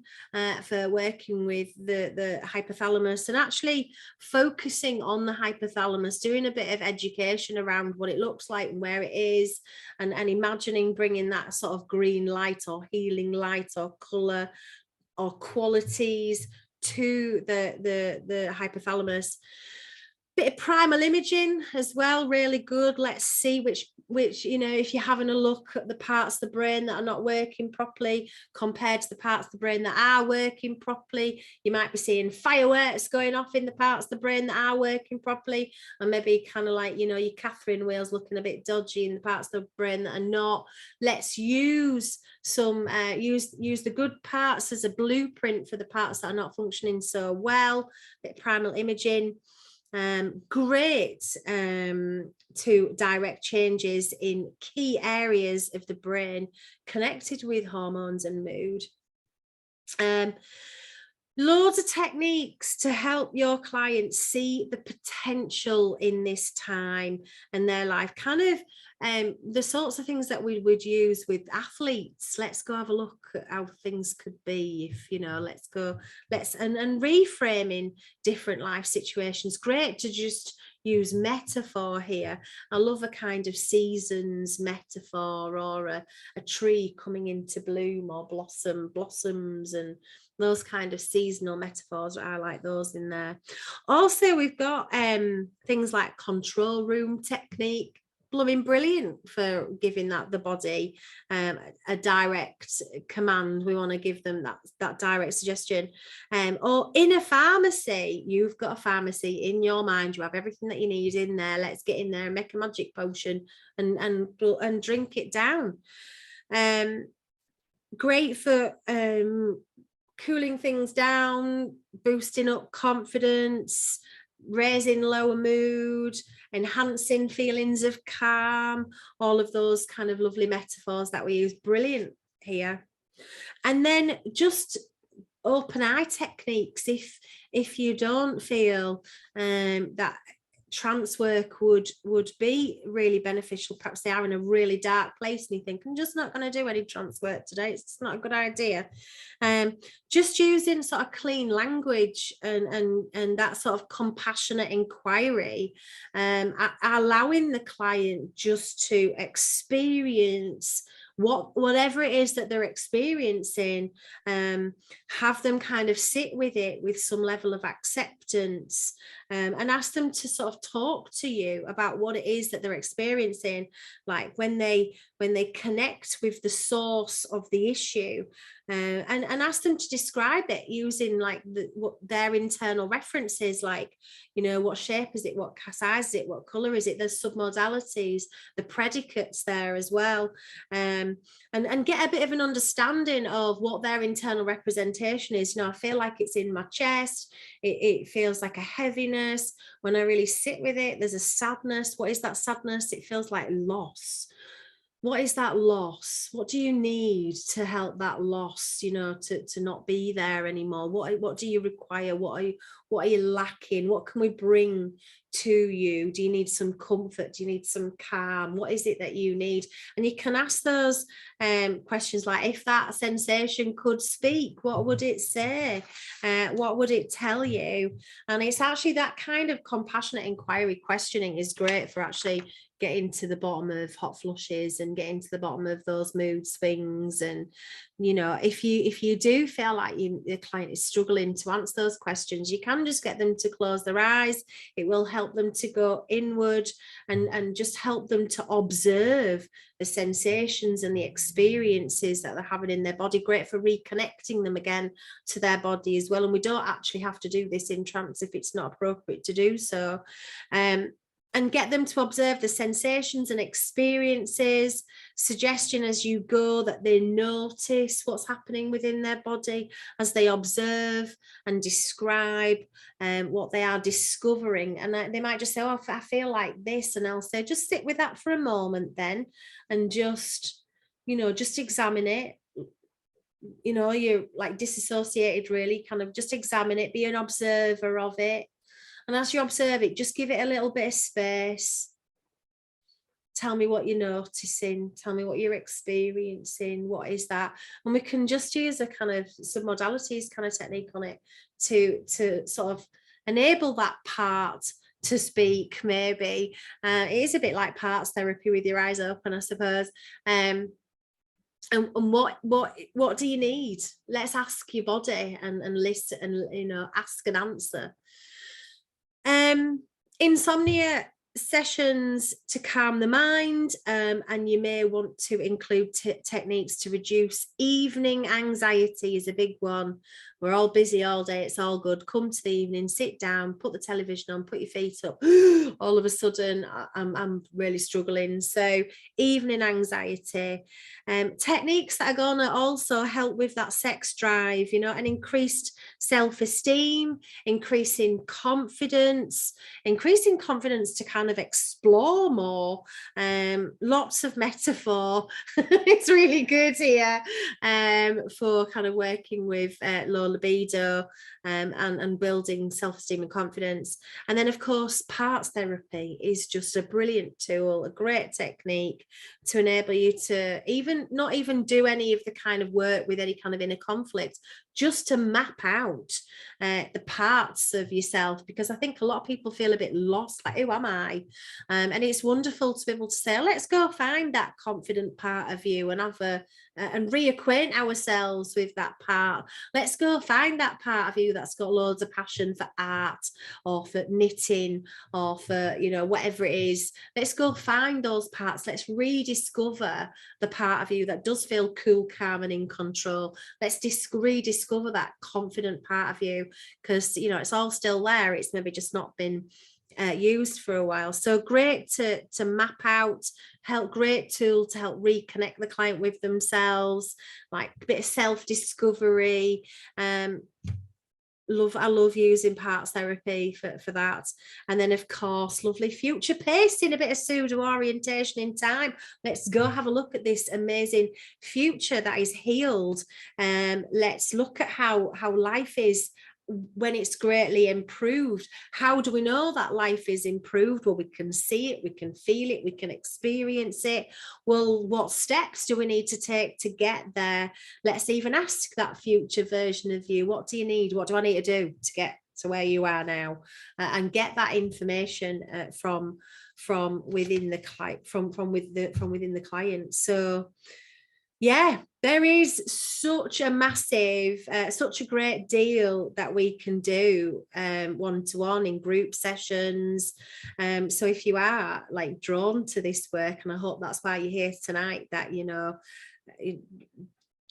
Speaker 1: for working with the hypothalamus, and actually focusing on the hypothalamus, doing a bit of education around what it looks like and where it is, and imagining bringing that sort of green light or healing light or colour or qualities to the hypothalamus. Bit of primal imaging as well, really good. Let's see which, you know, if you're having a look at the parts of the brain that are not working properly compared to the parts of the brain that are working properly, you might be seeing fireworks going off in the parts of the brain that are working properly, and maybe kind of like, you know, your Catherine wheels looking a bit dodgy in the parts of the brain that are not. Let's use some use the good parts as a blueprint for the parts that are not functioning so well. Bit of primal imaging. Great to direct changes in key areas of the brain connected with hormones and mood. Loads of techniques to help your clients see the potential in this time and their life, kind of the sorts of things that we would use with athletes. Let's go have a look at how things could be if, you know, and reframing different life situations. Great to just use metaphor here. I love a kind of seasons metaphor, or a tree coming into bloom or blossoms, and those kind of seasonal metaphors. I like those in there. Also, we've got things like control room technique. Blooming brilliant for giving the body a direct command. We want to give them that direct suggestion. Or in a pharmacy, you've got a pharmacy in your mind, you have everything that you need in there. Let's get in there and make a magic potion and drink it down. Great for cooling things down, boosting up confidence, raising lower mood, enhancing feelings of calm, all of those kind of lovely metaphors that we use. Brilliant here. And then just open eye techniques. If you don't feel that trance work would be really beneficial, perhaps they are in a really dark place and you think, I'm just not going to do any trance work today, it's not a good idea. Just using sort of clean language and that sort of compassionate inquiry, allowing the client just to experience whatever it is that they're experiencing, have them kind of sit with it with some level of acceptance, and ask them to sort of talk to you about what it is that they're experiencing, like when they connect with the source of the issue, and ask them to describe it using like what their internal references, like, you know, what shape is it, what size is it, what color is it, there's submodalities, the predicates there as well, and get a bit of an understanding of what their internal representation is. You know, I feel like it's in my chest, it feels like a heaviness. When I really sit with it, there's a sadness. What is that sadness? It feels like loss. What is that loss? What do you need to help that loss, you know, to not be there anymore? What do you require? What are you lacking? What can we bring to you? Do you need some comfort? Do you need some calm? What is it that you need? And you can ask those questions like, if that sensation could speak, what would it say? What would it tell you? And it's actually that kind of compassionate inquiry questioning is great for actually getting to the bottom of hot flushes and getting to the bottom of those mood swings. And, you know, if you do feel like the client is struggling to answer those questions, you can just get them to close their eyes. It will help them to go inward and just help them to observe the sensations and the experiences that they're having in their body. Great for reconnecting them again to their body as well. And we don't actually have to do this in trance if it's not appropriate to do so. And get them to observe the sensations and experiences. Suggestion as you go that they notice what's happening within their body as they observe and describe what they are discovering. And they might just say, oh, I feel like this. And I'll say, just sit with that for a moment then, and just, you know, just examine it. You know, you're like disassociated, really, kind of just examine it, be an observer of it. And as you observe it, just give it a little bit of space. Tell me what you're noticing. Tell me what you're experiencing. What is that? And we can just use a kind of submodalities kind of technique on it to sort of enable that part to speak, maybe. It is a bit like parts therapy with your eyes open, I suppose. And what do you need? Let's ask your body and listen and, you know, ask and answer. Insomnia sessions to calm the mind, and you may want to include techniques to reduce evening anxiety is a big one. We're all busy all day, it's all good. Come to the evening, sit down, put the television on, put your feet up. All of a sudden I'm really struggling. So evening anxiety, techniques that are going to also help with that sex drive, you know, an increased self-esteem, increasing confidence to kind of explore more. Lots of metaphor. It's really good here for kind of working with low libido and building self-esteem and confidence. And then, of course, parts therapy is just a brilliant tool, a great technique to enable you to not even do any of the kind of work with any kind of inner conflict, just to map out the parts of yourself, because I think a lot of people feel a bit lost, like, who am I? And it's wonderful to be able to say, let's go find that confident part of you and and reacquaint ourselves with that part. Let's go find that part of you that's got loads of passion for art or for knitting or for, you know, whatever it is. Let's go find those parts. Let's rediscover the part of you that does feel cool, calm and in control. Let's rediscover that confident part of you, because, you know, it's all still there. It's maybe just not been used for a while. So great to map out, great tool to help reconnect the client with themselves, like a bit of self-discovery. I love using parts therapy for that. And then, of course, lovely future pacing, a bit of pseudo orientation in time. Let's go have a look at this amazing future that is healed. Let's look at how life is when it's greatly improved. How do we know that life is improved? Well, we can see it, we can feel it, we can experience it. Well, what steps do we need to take to get there? Let's even ask that future version of you, what do you need? What do I need to do to get to where you are now? And get that information from within the client, from within the client. So Yeah, there is such a massive, such a great deal that we can do one-to-one in group sessions. So if you are like drawn to this work, and I hope that's why you're here tonight, that, you know,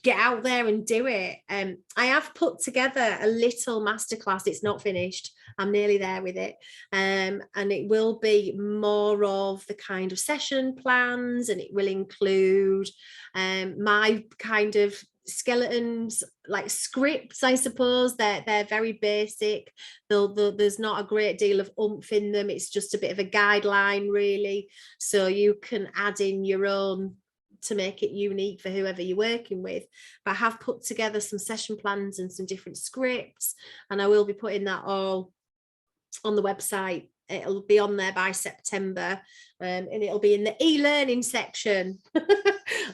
Speaker 1: get out there and do it. I have put together a little masterclass. It's not finished. I'm nearly there with it. And it will be more of the kind of session plans, and it will include my kind of skeletons, like scripts, I suppose. They're very basic. There's not a great deal of oomph in them. It's just a bit of a guideline, really. So you can add in your own to make it unique for whoever you're working with. But I have put together some session plans and some different scripts, and I will be putting that all on the website. It'll be on there by September, and it'll be in the e-learning section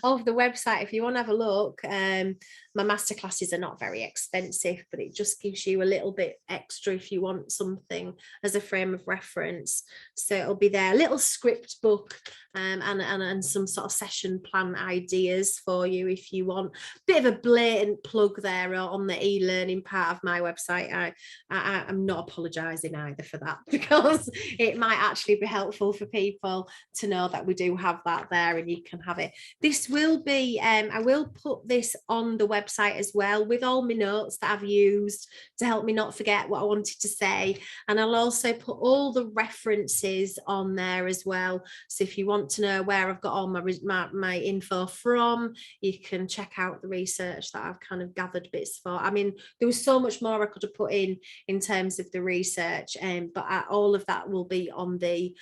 Speaker 1: of the website if you want to have a look. My masterclasses are not very expensive, but it just gives you a little bit extra if you want something as a frame of reference. So it'll be there, a little script book, and some sort of session plan ideas for you if you want. Bit of a blatant plug there on the e-learning part of my website. I'm not apologising either for that, because it might actually be helpful for people to know that we do have that there, and you can have it. This will be, I will put this on the website as well, with all my notes that I've used to help me not forget what I wanted to say. And I'll also put all the references on there as well. So if you want to know where I've got all my info from, you can check out the research that I've kind of gathered bits for. I mean, there was so much more I could have put in terms of the research, but all of that will be on the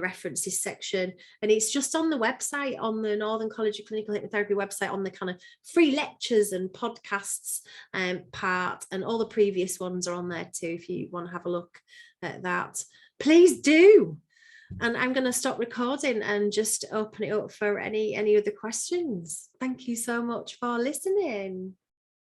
Speaker 1: references section, and it's just on the website, on the Northern College of Clinical Hypnotherapy website, on the kind of free lectures and podcasts part, and all the previous ones are on there too if you want to have a look at that. Please do. And I'm going to stop recording and just open it up for any other questions. Thank you so much for listening.